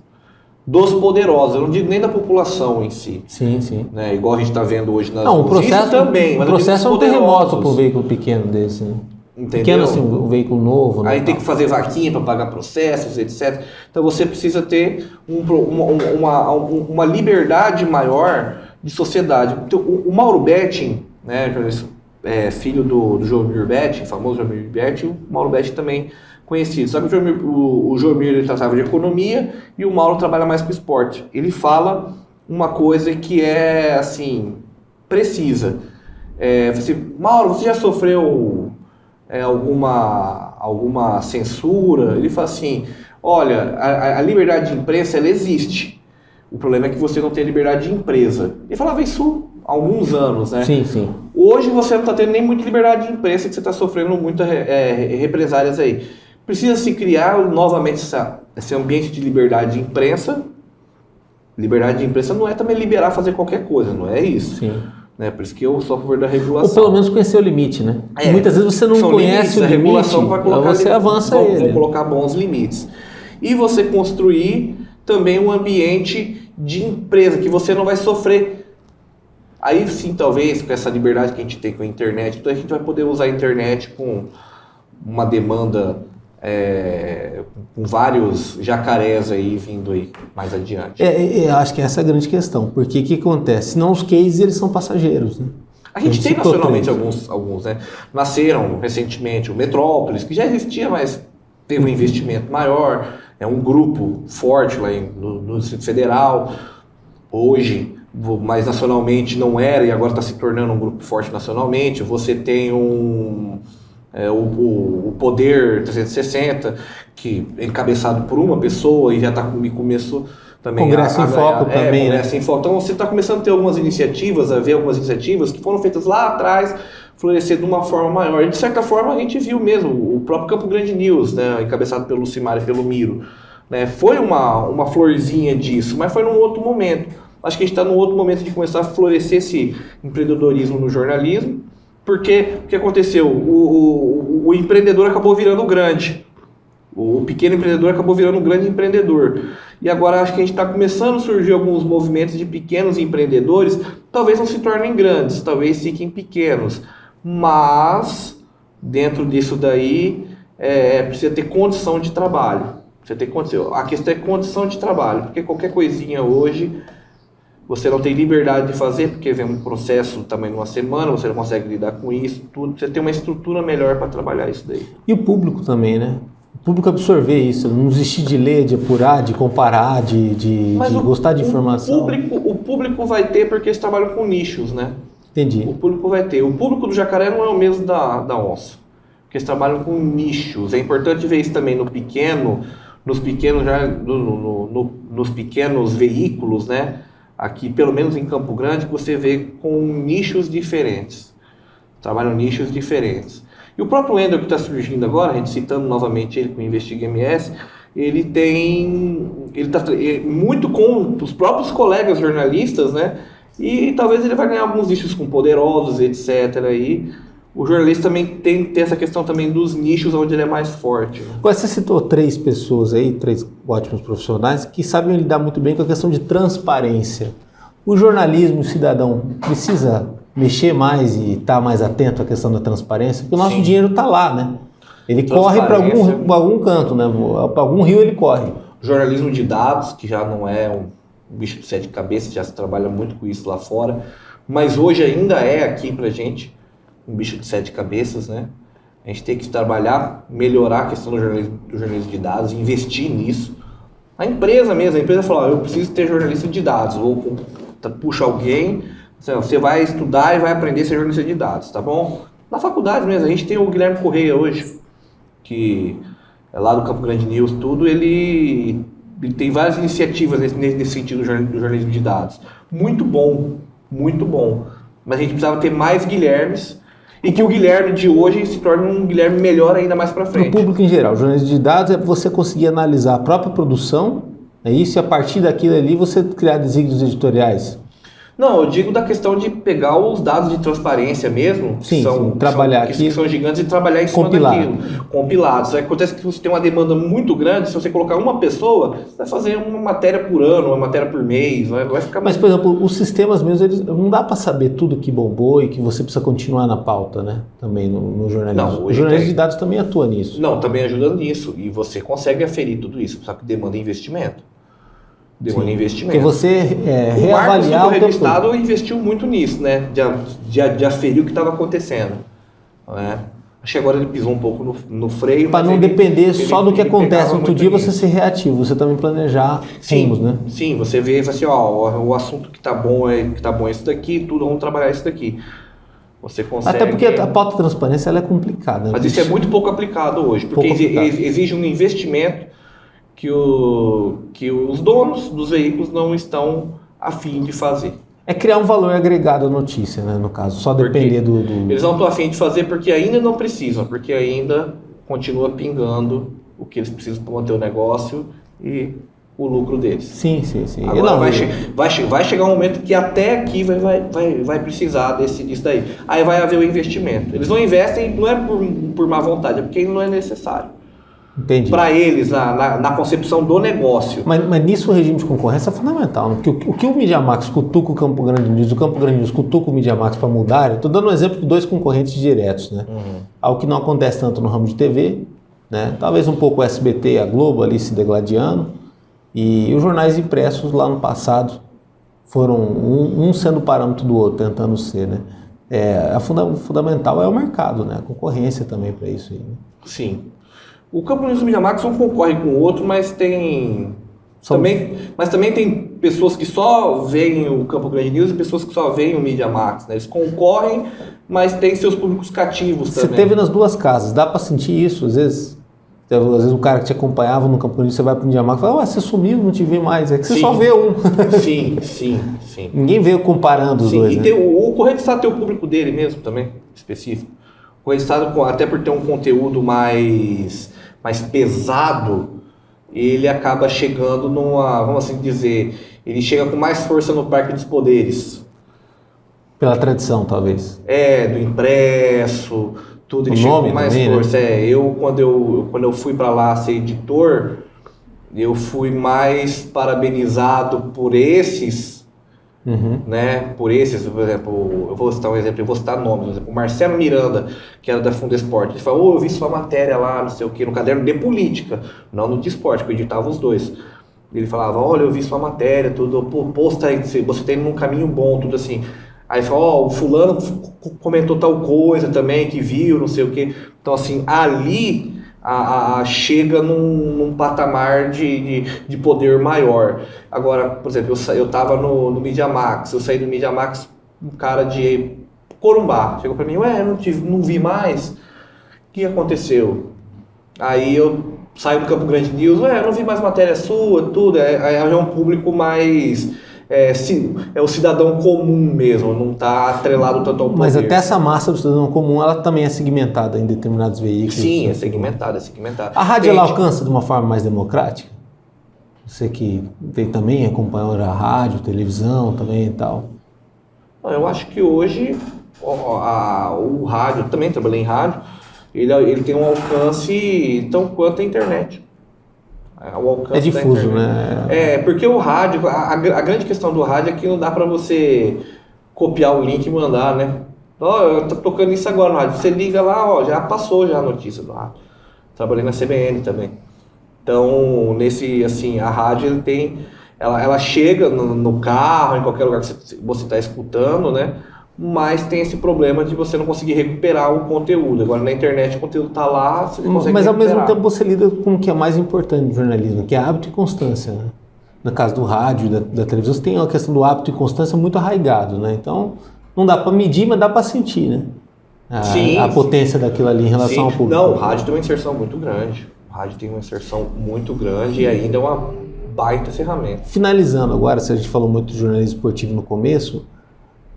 dos poderosos. Eu não digo nem da população em si. Sim. Né? Igual a gente está vendo hoje nas ruas. Isso também. O processo é um terremoto para o veículo pequeno desse, né? Entendeu? Pequeno assim, um veículo novo. Aí tem que fazer vaquinha para pagar processos, etc. Então você precisa ter uma liberdade maior de sociedade. Então, o Mauro Betting, né, filho do Jomir Betting, famoso Jomir Betting, o Mauro Betting também conhecido. Só que o Jomir ele tratava de economia e o Mauro trabalha mais com esporte. Ele fala uma coisa que é assim, precisa. Mauro, você já sofreu alguma censura? Ele fala assim, olha, a liberdade de imprensa ela existe. O problema é que você não tem liberdade de empresa. Ele falava isso há alguns anos, né? Sim. Hoje você não está tendo nem muita liberdade de imprensa, que você está sofrendo muitas represálias aí. Precisa se criar novamente esse ambiente de liberdade de imprensa. Liberdade de imprensa não é também liberar fazer qualquer coisa, não é isso. Sim. Né? Por isso que eu sou a favor da regulação. Ou pelo menos conhecer o limite, né? Muitas vezes você não conhece o limite, a regulação vai colocar você avança ele. Vão colocar bons limites. E você construir também um ambiente de empresa, que você não vai sofrer. Aí sim, talvez, com essa liberdade que a gente tem com a internet, então a gente vai poder usar a internet com uma demanda, com vários jacarés aí vindo aí mais adiante. Acho que essa é a grande questão, porque o que acontece? Senão os cases eles são passageiros, né? A gente tem nacionalmente alguns, né? Nasceram recentemente o Metrópolis, que já existia, mas teve um investimento maior, é um grupo forte lá no Distrito Federal. Hoje, mas nacionalmente não era e agora está se tornando um grupo forte nacionalmente. Você tem o Poder 360, que é encabeçado por uma pessoa e já começou também Congresso em Foco também, Congresso em Foco. Então você está começando a ter algumas iniciativas, que foram feitas lá atrás, florescer de uma forma maior. E de certa forma a gente viu mesmo, o próprio Campo Grande News, né, encabeçado pelo Lucimar e pelo Miro, né, foi uma florzinha disso, mas foi num outro momento. Acho que a gente está num outro momento de começar a florescer esse empreendedorismo no jornalismo, porque o que aconteceu? O empreendedor acabou virando grande. O pequeno empreendedor acabou virando um grande empreendedor. E agora acho que a gente está começando a surgir alguns movimentos de pequenos empreendedores, talvez não se tornem grandes, talvez fiquem pequenos, mas dentro disso daí precisa ter condição de trabalho. A questão é condição de trabalho, porque qualquer coisinha hoje você não tem liberdade de fazer, porque vem um processo também numa semana, você não consegue lidar com isso, tudo. Você tem uma estrutura melhor para trabalhar isso daí. E o público também, né? O público absorver isso, não desistir de ler, de apurar, de comparar, de gostar de informação. O público vai ter porque eles trabalham com nichos, né? Entendi. O público vai ter. O público do jacaré não é o mesmo da onça, porque eles trabalham com nichos. É importante ver isso também nos pequenos veículos, né? Aqui, pelo menos em Campo Grande, você vê com nichos diferentes. Trabalham nichos diferentes. E o próprio Wendel que está surgindo agora, a gente citando novamente ele com o Investiga MS, ele está muito com os próprios colegas jornalistas, né? E talvez ele vai ganhar alguns nichos com poderosos, etc. E o jornalista também tem essa questão também dos nichos onde ele é mais forte. Né? Você citou 3 pessoas aí, 3 ótimos profissionais, que sabem lidar muito bem com a questão de transparência. O jornalismo, o cidadão, precisa mexer mais e estar mais atento à questão da transparência, porque o nosso dinheiro está lá, né? Ele corre para algum canto, né? Para algum rio ele corre. Jornalismo de dados, que já não é um bicho de 7 cabeças, já se trabalha muito com isso lá fora, mas hoje ainda é aqui pra gente um bicho de 7 cabeças, né? A gente tem que trabalhar, melhorar a questão do jornalismo de dados, investir nisso. A empresa fala, eu preciso ter jornalista de dados, ou puxa alguém, você vai estudar e vai aprender a ser jornalista de dados, tá bom? Na faculdade mesmo, a gente tem o Guilherme Correia hoje, que é lá do Campo Grande News, tudo, ele tem várias iniciativas nesse sentido do jornalismo de dados. Muito bom, muito bom. Mas a gente precisava ter mais Guilhermes, e que o Guilherme de hoje se torne um Guilherme melhor ainda mais para frente. Para o público em geral, o jornalismo de dados é você conseguir analisar a própria produção, é isso, e a partir daquilo ali você criar desígnios editoriais. Não, eu digo da questão de pegar os dados de transparência mesmo, que são gigantes, e trabalhar em cima daquilo, compilados. Acontece que você tem uma demanda muito grande, se você colocar uma pessoa, vai fazer uma matéria por ano, uma matéria por mês, vai ficar... Mas, por exemplo, os sistemas mesmo, não dá para saber tudo que bombou e que você precisa continuar na pauta, né? Também no jornalismo. Não, o jornalismo de dados também atua nisso. Não, também ajuda nisso, e você consegue aferir tudo isso, só que demanda investimento. Investimento. Porque você reavaliar o Estado investiu muito nisso, né? De aferir o que estava acontecendo. Né? Acho que agora ele pisou um pouco no freio. Para não depender só do que acontece. Outro dia você ser reativo, você também planejar rumos, né? Sim, você vê assim, o assunto que tá bom é isso daqui, tudo, vamos trabalhar isso daqui. Você consegue... Até porque a pauta de transparência ela é complicada. Mas isso é muito pouco aplicado hoje, porque exige um investimento que os donos dos veículos não estão a fim de fazer. É criar um valor agregado à notícia, né, no caso, só depender do... Eles não estão a fim de fazer porque ainda não precisam, porque ainda continua pingando o que eles precisam para manter o negócio e o lucro deles. Sim. Agora vai chegar um momento que até aqui vai precisar disso daí. Aí vai haver o investimento. Eles não investem, não é por má vontade, é porque não é necessário. Entendi. Para eles, na concepção do negócio. Mas nisso o regime de concorrência é fundamental, né? Porque o que o Media Max cutuca o Campo Grande News, o Campo Grande News cutuca o Media Max para mudar, eu estou dando um exemplo de 2 concorrentes diretos, né? Algo que não acontece tanto no ramo de TV, né? Talvez um pouco o SBT, a Globo ali se degladiando, e os jornais impressos lá no passado foram um sendo parâmetro do outro, tentando ser, né? Fundamental é o mercado, né? A concorrência também para isso aí, né? Sim. O Campo Grande News e o Media Max um concorre com o outro, mas também tem pessoas que só veem o Campo Grande News e pessoas que só veem o Media Max, né? Eles concorrem, mas tem seus públicos cativos também. Você teve nas duas casas, dá para sentir isso? Às vezes o cara que te acompanhava no Campo Grande News, você vai para o Media Max e fala, você sumiu, não te vi mais. É que você só vê um. Sim. Ninguém veio comparando os dois. E né? o Correio do Estado tem o público dele mesmo também, específico. O Correio do Estado, até por ter um conteúdo mais pesado, ele acaba chegando vamos assim dizer, ele chega com mais força no Parque dos Poderes. Pela tradição, talvez. Do impresso, tudo, ele O chega nome com mais também, força. Quando eu fui para lá ser editor, eu fui mais parabenizado por esses, né? Por exemplo, eu vou citar um exemplo, eu vou citar nomes, por exemplo, o Marcelo Miranda, que era da Fundesport, ele falou, eu vi sua matéria lá, não sei o que, no caderno de política, não no de esporte, que eu editava os dois. Ele falava, olha, eu vi sua matéria, tudo, pô, você tem um caminho bom, tudo assim. Aí falou, o fulano comentou tal coisa também, que viu, não sei o que. Então, assim, ali chega num patamar de poder maior. Agora, por exemplo, eu tava no Media Max, eu saí do Media Max, um cara de Corumbá, chegou pra mim, não vi mais, o que aconteceu? Aí eu saio do Campo Grande News, não vi mais matéria sua, tudo, é um público mais... é o cidadão comum mesmo, não está atrelado tanto ao poder. Mas até essa massa do cidadão comum, ela também é segmentada em determinados veículos. Sim, é segmentada. A rádio, ela alcança de uma forma mais democrática? Você que também acompanhou a rádio, televisão também e tal. Eu acho que hoje o rádio, também trabalhei em rádio, ele tem um alcance tão quanto a internet. O alcance é difuso, né? Porque o rádio, a grande questão do rádio é que não dá para você copiar o link e mandar, né? Eu tô tocando isso agora no rádio. Você liga lá, já passou já a notícia do rádio. Trabalhei na CBN também. Então, a rádio ela chega no carro, em qualquer lugar que você está escutando, né? Mas tem esse problema de você não conseguir recuperar o conteúdo. Agora na internet o conteúdo está lá, você consegue Mas ao recuperar. mesmo tempo você lida com o que é mais importante no jornalismo, que é hábito e constância, né? No caso do rádio e da televisão, você tem a questão do hábito e constância muito arraigado, né? Então não dá para medir, mas dá para sentir, né? A potência daquilo ali em relação ao público. Não, o rádio tem uma inserção muito grande. O rádio tem uma inserção muito grande e ainda é uma baita ferramenta. Finalizando agora, se a gente falou muito de jornalismo esportivo no começo,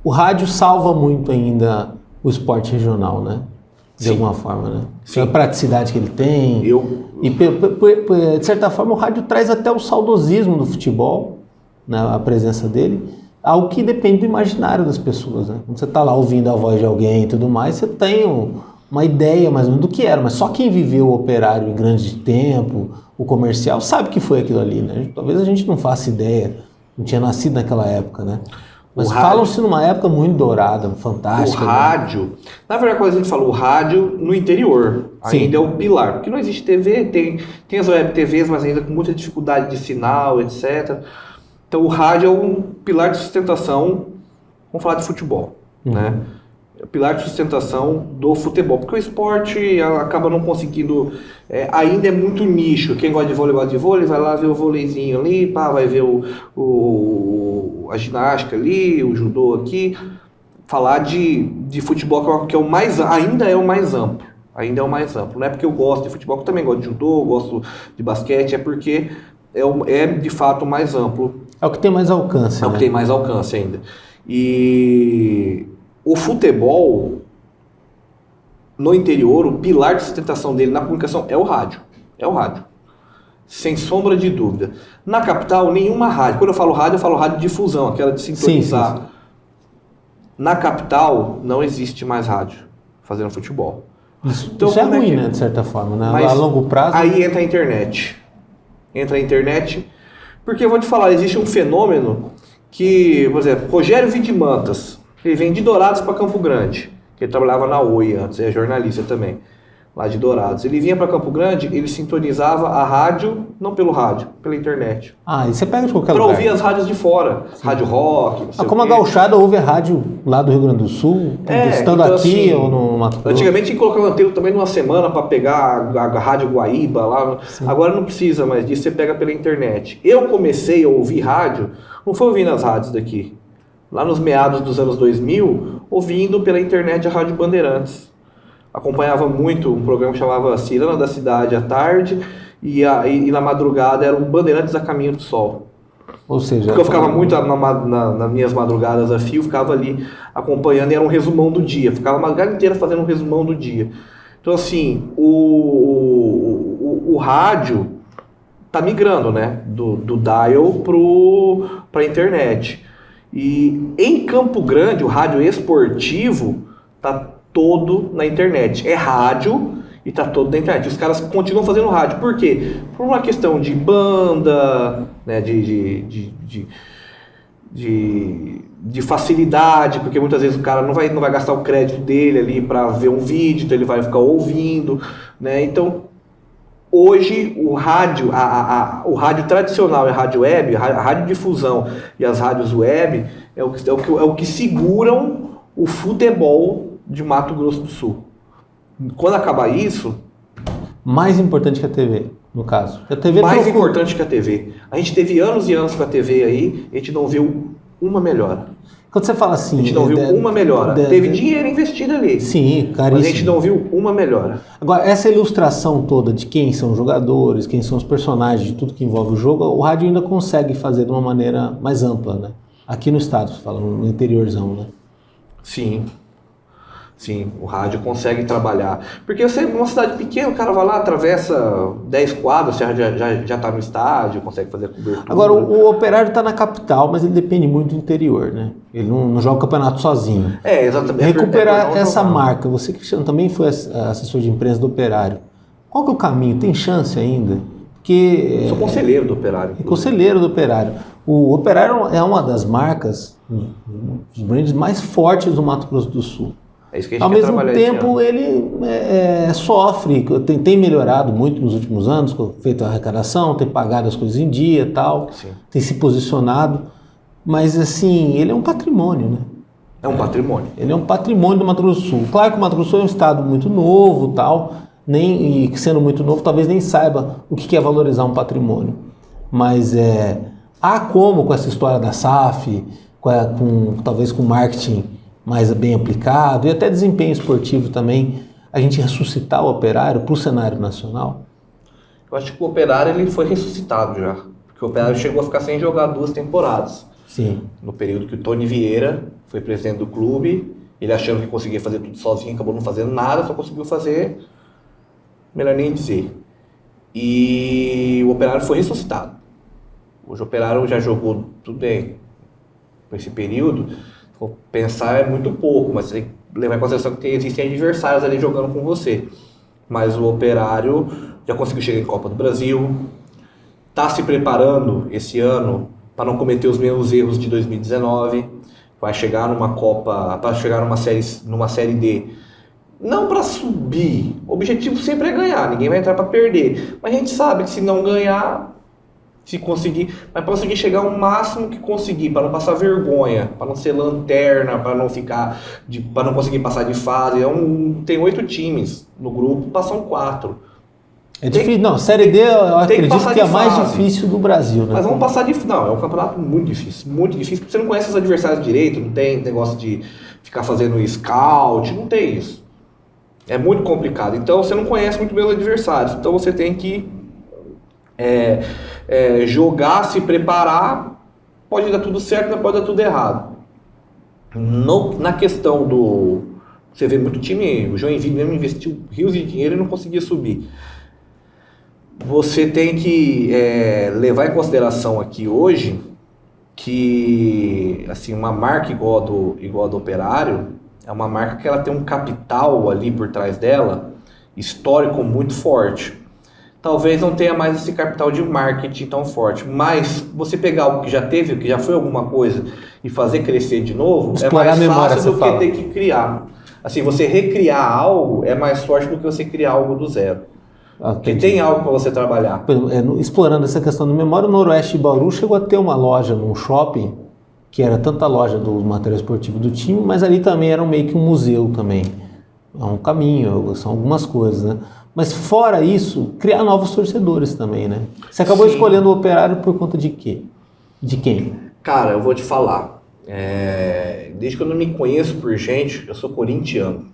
o rádio salva muito ainda o esporte regional, né? De alguma forma, né? A praticidade que ele tem. E, de certa forma, o rádio traz até o saudosismo do futebol, né? A presença dele, algo que depende do imaginário das pessoas, né? Quando você está lá ouvindo a voz de alguém e tudo mais, você tem uma ideia mais ou menos do que era, mas só quem viveu o operário em grande tempo, o comercial, sabe que foi aquilo ali, né? Talvez a gente não faça ideia, não tinha nascido naquela época, né? Mas falam-se numa época muito dourada, fantástica. O rádio, na verdade, quando a gente fala o rádio no interior, ainda é o pilar, porque não existe TV, tem as web TVs, mas ainda com muita dificuldade de sinal, etc. Então o rádio é um pilar de sustentação, vamos falar de futebol, né? É o pilar de sustentação do futebol, porque o esporte acaba não conseguindo, ainda é muito nicho. Quem gosta de vôlei, vai lá ver o vôleizinho ali, vai ver a ginástica ali, o judô aqui. Falar de futebol que é o mais, ainda é o mais amplo. Ainda é o mais amplo. Não é porque eu gosto de futebol, que eu também gosto de judô, gosto de basquete, é porque é de fato o mais amplo. É o que tem mais alcance. É o que tem mais alcance ainda. E o futebol, no interior, o pilar de sustentação dele na comunicação é o rádio. É o rádio. Sem sombra de dúvida. Na capital, nenhuma rádio. Quando eu falo rádio de difusão, aquela de sintonizar. Sim. Na capital, não existe mais rádio fazendo futebol. Isso é ruim, né, de certa forma, né? Mas a longo prazo. Aí entra a internet. Porque eu vou te falar, existe um fenômeno que, por exemplo, Rogério Vidimantas, ele vem de Dourados para Campo Grande, que ele trabalhava na Oi antes, é jornalista também, lá de Dourados. Ele vinha para Campo Grande, ele sintonizava a rádio, não pelo rádio, pela internet. E você pega de qualquer lugar. Para ouvir as rádios de fora, sim. Rádio rock, não sei como a gauchada ouve a rádio lá do Rio Grande do Sul, estando então, aqui assim, ou no Mato Grosso. Antigamente tinha que colocar o antelo também numa semana para pegar a rádio Guaíba lá. Sim. Agora não precisa mais disso, você pega pela internet. Eu comecei a ouvir rádio, não foi ouvindo as rádios daqui. Lá nos meados dos anos 2000, ouvindo pela internet a Rádio Bandeirantes. Acompanhava muito um programa que chamava Cirana da Cidade à tarde e na madrugada era um Bandeirantes a Caminho do Sol. Ou seja... Porque eu ficava muito nas minhas madrugadas a fio, ficava ali acompanhando e era um resumão do dia. Ficava a madrugada inteira fazendo um resumão do dia. Então assim, o rádio tá migrando, né? Do dial para a internet. E em Campo Grande, o rádio esportivo tá todo na internet. É rádio e tá todo na internet. Os caras continuam fazendo rádio. Por quê? Por uma questão de banda, né? De facilidade, porque muitas vezes o cara não vai gastar o crédito dele ali para ver um vídeo, então ele vai ficar ouvindo, né? Então, hoje o rádio, o rádio tradicional e a rádio web, a radiodifusão e as rádios web é o que seguram o futebol de Mato Grosso do Sul. Quando acabar isso... Mais importante que a TV, no caso. A TV mais importante que a TV. A gente teve anos e anos com a TV aí, a gente não viu uma melhora. Quando você fala assim... A gente não viu uma melhora. Teve dinheiro investido ali. Sim, caríssimo. Mas a gente não viu uma melhora. Agora, essa ilustração toda de quem são os jogadores, quem são os personagens, de tudo que envolve o jogo, o rádio ainda consegue fazer de uma maneira mais ampla, né? Aqui no estado, você fala, no interiorzão, né? Sim. Sim, o rádio consegue trabalhar. Porque você, numa cidade pequena, o cara vai lá, atravessa 10 quadras, você já tá no estádio, consegue fazer cobertura. Agora, o Operário está na capital, mas ele depende muito do interior, né? Ele não joga o campeonato sozinho. É, exatamente. Recuperar essa marca. Você, Cristiano, também foi assessor de imprensa do Operário. Qual que é o caminho? Tem chance ainda? Porque... Sou conselheiro do Operário. Conselheiro do Operário. O Operário é uma das marcas, dos brands mais fortes do Mato Grosso do Sul. É isso que a gente Ao quer mesmo trabalhar tempo, ele sofre, tem melhorado muito nos últimos anos, feito a arrecadação, tem pagado as coisas em dia e tal, Sim. Tem se posicionado, mas assim, ele é um patrimônio, né? É um patrimônio. Ele é um patrimônio do Mato Grosso do Sul. Claro que o Mato Grosso do Sul é um estado muito novo tal, e sendo muito novo, talvez nem saiba o que é valorizar um patrimônio. Mas há como, com essa história da SAF, talvez com marketing mais bem aplicado e até desempenho esportivo também, a gente ressuscitar o Operário para o cenário nacional? Eu acho que o Operário ele foi ressuscitado já. Porque o Operário chegou a ficar sem jogar 2 temporadas. Sim. No período que o Tony Vieira foi presidente do clube, ele achando que conseguia fazer tudo sozinho, acabou não fazendo nada, só conseguiu fazer, melhor nem dizer. E o Operário foi ressuscitado. Hoje o Operário já jogou tudo bem por esse período. Pensar é muito pouco, mas você tem que levar em consideração que existem adversários ali jogando com você. Mas o Operário já conseguiu chegar em Copa do Brasil, está se preparando esse ano para não cometer os mesmos erros de 2019, vai chegar numa Copa, para chegar numa série D, não para subir, o objetivo sempre é ganhar, ninguém vai entrar para perder, mas a gente sabe que se não ganhar, se conseguir, mas para conseguir chegar ao máximo que conseguir, para não passar vergonha, para não ser lanterna, para não conseguir passar de fase. Tem 8 times no grupo, passam 4. É difícil, não, Série D eu acredito que é a mais difícil do Brasil, né? Mas vamos passar de... Não, é um campeonato muito difícil, porque você não conhece os adversários direito, não tem negócio de ficar fazendo scout, não tem isso. É muito complicado, então você não conhece muito bem os adversários, então você tem que jogar, se preparar, pode dar tudo certo, mas pode dar tudo errado. Na questão do... Você vê muito time, o Joinville mesmo investiu rios de dinheiro e não conseguia subir. Você tem que levar em consideração aqui hoje que assim, uma marca igual a do Operário é uma marca que ela tem um capital ali por trás dela, histórico muito forte. Talvez não tenha mais esse capital de marketing tão forte, mas você pegar algo que já teve, que já foi alguma coisa, e fazer crescer de novo, explorar é mais fácil do fala. que ter que criar. Assim, você recriar algo é mais forte do que você criar algo do zero. Porque tem algo para você trabalhar. Explorando essa questão de memória, o Noroeste de Bauru chegou a ter uma loja num shopping, que era tanto a loja do material esportivo do time, mas ali também era meio que um museu também. É um caminho, são algumas coisas, né? Mas fora isso, criar novos torcedores também, né? Você acabou escolhendo o Operário por conta de quê? De quem? Cara, eu vou te falar. Desde que eu não me conheço por gente, eu sou corintiano.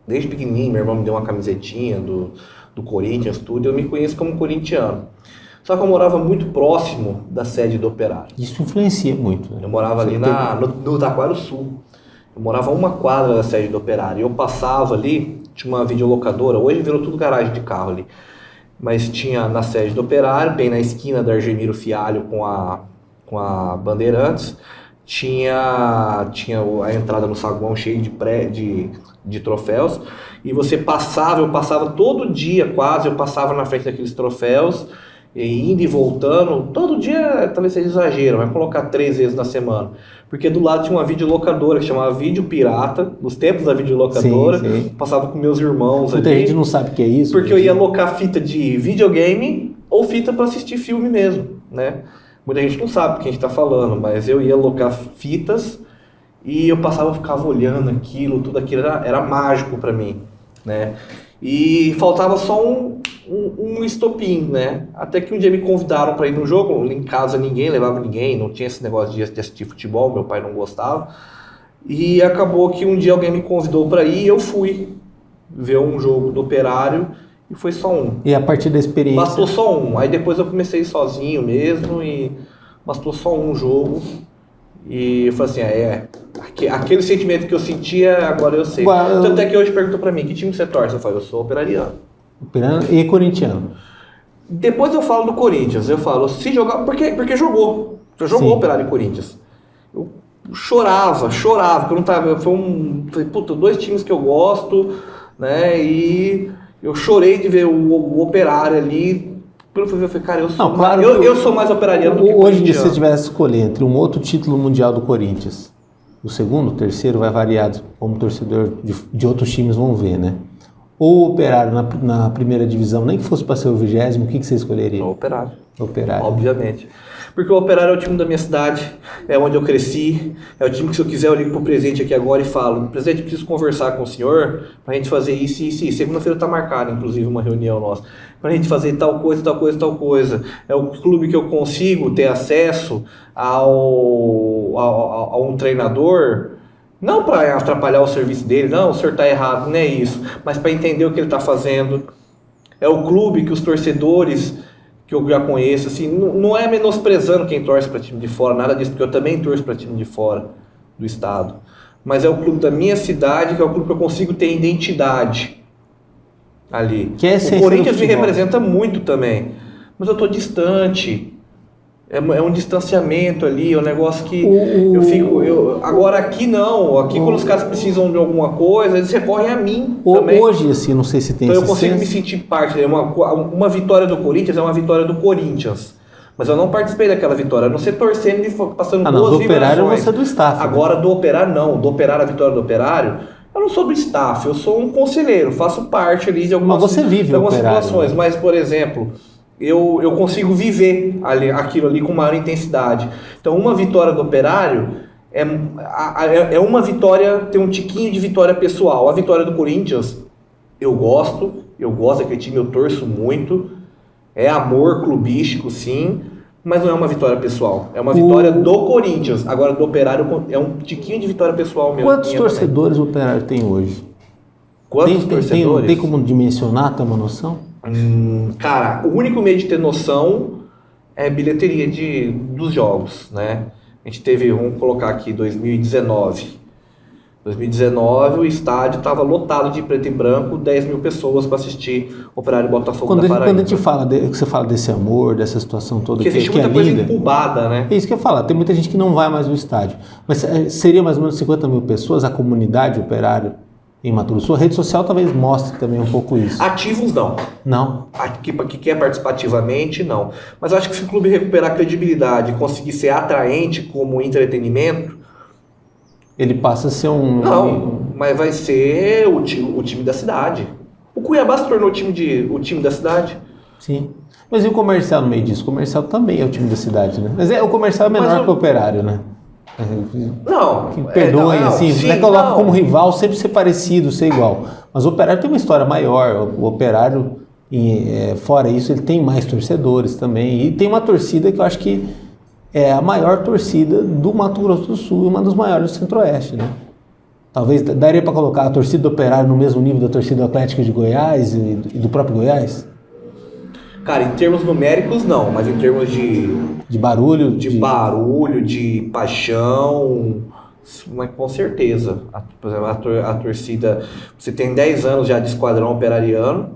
Desde pequenininho, meu irmão me deu uma camisetinha do Corinthians, tudo, eu me conheço como corintiano. Só que eu morava muito próximo da sede do Operário. Isso influencia muito, né? Eu morava ali no Taquaro Sul. Eu morava a 1 quadra da sede do Operário. Eu passava ali, tinha uma videolocadora, hoje virou tudo garagem de carro ali. mas tinha na sede do Operário, bem na esquina da Argemiro Fialho com a Bandeirantes, tinha a entrada no saguão cheio de troféus, e eu passava todo dia quase, eu passava na frente daqueles troféus, e indo e voltando, todo dia talvez seja exagero, vai colocar 3 vezes na semana, porque do lado tinha uma videolocadora que chamava Vídeo Pirata, nos tempos da videolocadora, Sim. passava com meus irmãos Muita ali. gente não sabe o que é isso. Porque eu ia alocar fita de videogame ou fita para assistir filme mesmo, né? Muita gente não sabe o que a gente está falando, mas eu ia alocar fitas e eu ficava olhando aquilo, tudo aquilo era mágico para mim, né? E faltava só um estopim, né? Até que um dia me convidaram para ir no jogo, em casa ninguém levava ninguém, não tinha esse negócio de assistir futebol, meu pai não gostava. E acabou que um dia alguém me convidou para ir e eu fui ver um jogo do Operário e foi só um. E a partir da experiência... Bastou só um. Aí depois eu comecei sozinho mesmo e bastou só um jogo. E eu falei assim, aquele sentimento que eu sentia, agora eu sei. Tanto é que hoje perguntou pra mim, que time você torce? Eu falo, eu sou operariano. E corintiano? Depois eu falo do Corinthians, eu falo, se jogar, porque jogou. Já jogou Operário e Corinthians. Eu chorava, porque eu não tava, falei, puta, 2 times que eu gosto, né, e eu chorei de ver o Operário ali. Quando eu fui ver, eu falei, cara, eu sou mais operariano do que corintiano. Hoje, se você tivesse que escolher entre um outro título mundial do Corinthians, o segundo, o terceiro, vai variar como torcedor de outros times vão ver, né? Ou o Operário na primeira divisão, nem que fosse para ser o 20º, o que você escolheria? O Operário. Operário. Obviamente. Porque o Operário é o time da minha cidade, é onde eu cresci, é o time que se eu quiser eu ligo pro presidente aqui agora e falo, presidente, preciso conversar com o senhor pra gente fazer isso e isso, isso. Segunda-feira tá marcada, inclusive, uma reunião nossa. Pra gente fazer tal coisa, tal coisa, tal coisa. É o clube que eu consigo ter acesso a um treinador, não para atrapalhar o serviço dele, não, o senhor tá errado, não é isso, mas para entender o que ele tá fazendo. É o clube que os torcedores que eu já conheço, assim, não é menosprezando quem torce para time de fora, nada disso, porque eu também torço para time de fora do estado. Mas é o clube da minha cidade, que é o clube que eu consigo ter identidade ali. O Corinthians me representa muito também, mas eu tô distante. É um distanciamento ali, é um negócio que eu fico... agora aqui não, aqui quando os caras precisam de alguma coisa, eles recorrem a mim também. Hoje, assim, não sei se tem então eu consigo me sentir parte. Uma vitória do Corinthians é uma vitória do Corinthians. Mas eu não participei daquela vitória, eu não sei torcendo e passando duas do Operário você é do staff. Agora né? Do Operário não, do Operário, a vitória do Operário, eu não sou do staff, eu sou um conselheiro, faço parte ali de algumas, mas você vive de algumas Operário, situações. Né? Mas, por exemplo... Eu consigo viver aquilo ali com maior intensidade. Então, uma vitória do Operário é uma vitória, tem um tiquinho de vitória pessoal. A vitória do Corinthians, eu gosto daquele time, eu torço muito. É amor clubístico, sim, mas não é uma vitória pessoal. É uma vitória do Corinthians. Agora, do Operário, é um tiquinho de vitória pessoal mesmo. Quantos torcedores o Operário tem hoje? Quantos torcedores? Tem como dimensionar, ter uma noção? Cara, o único meio de ter noção é bilheteria dos jogos, né? A gente teve, vamos colocar aqui, 2019. 2019 o estádio estava lotado de preto e branco, 10 mil pessoas para assistir Operário Botafogo da Paraíba. Quando a gente fala, você fala desse amor, dessa situação toda que existe muita coisa incubada, né? É isso que eu ia falar, tem muita gente que não vai mais no estádio. Mas seria mais ou menos 50 mil pessoas, a comunidade Operário em Mato Grosso? A rede social talvez mostre também um pouco isso. Ativos não. Não? Que quer participativamente, não. Mas eu acho que se o clube recuperar a credibilidade e conseguir ser atraente como entretenimento... Ele passa a ser um... Não, mas vai ser o time da cidade. O Cuiabá se tornou o time da cidade. Sim. Mas e o comercial no meio disso? O comercial também é o time da cidade, né? Mas o comercial é menor que o Operário, né? Não. Que perdoem, assim, sim, né? Coloca como rival, sempre ser parecido, ser igual. Mas o Operário tem uma história maior. O Operário, fora isso, ele tem mais torcedores também. E tem uma torcida que eu acho que é a maior torcida do Mato Grosso do Sul e uma das maiores do Centro-Oeste, né? Talvez daria para colocar a torcida do Operário no mesmo nível da torcida do Atlético de Goiás e do próprio Goiás? Cara, em termos numéricos não, mas em termos de barulho, de paixão, mas com certeza. Por exemplo, a torcida, você tem 10 anos já de esquadrão operariano,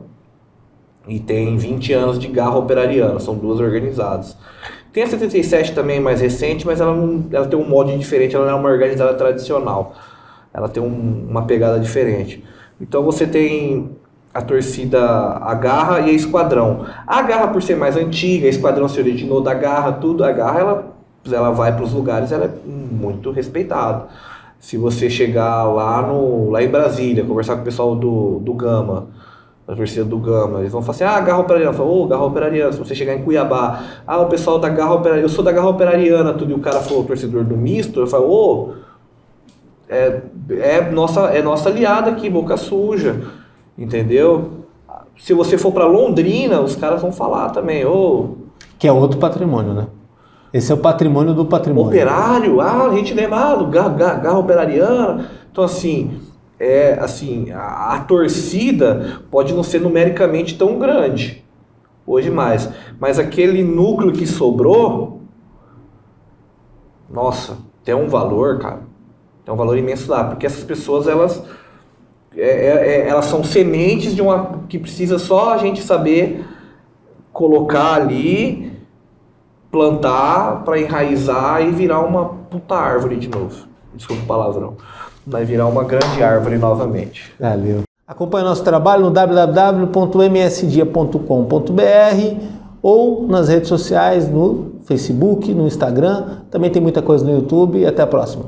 e tem 20 anos de Garra Operariana, são duas organizadas. Tem a 77 também, mais recente, mas ela tem um molde diferente, ela não é uma organizada tradicional. Ela tem uma pegada diferente. Então você tem a torcida, a Garra e a Esquadrão. A Garra, por ser mais antiga, a Esquadrão se originou da Garra, tudo. A Garra, ela vai para os lugares, ela é muito respeitada. Se você chegar lá em Brasília, conversar com o pessoal do Gama, a torcida do Gama, eles vão falar assim, Garra Operariana. Fala, Garra Operariana. Se você chegar em Cuiabá, o pessoal da Garra Operariana, eu sou da Garra Operariana, tudo, e o cara for o torcedor do misto, eu falo, é nossa aliada aqui, Boca Suja, entendeu? Se você for para Londrina, os caras vão falar também, que é outro patrimônio, né? Esse é o patrimônio do patrimônio. Operário, a gente lembra do Garra Operariana. Então, assim, a torcida pode não ser numericamente tão grande, hoje mais, mas aquele núcleo que sobrou, nossa, tem um valor, cara, tem um valor imenso lá, porque essas pessoas, elas são sementes que precisa só a gente saber colocar ali, plantar para enraizar e virar uma puta árvore de novo. Desculpa o palavrão. Vai virar uma grande árvore novamente. Valeu. Acompanhe nosso trabalho no www.msdia.com.br ou nas redes sociais, no Facebook, no Instagram. Também tem muita coisa no YouTube. E até a próxima.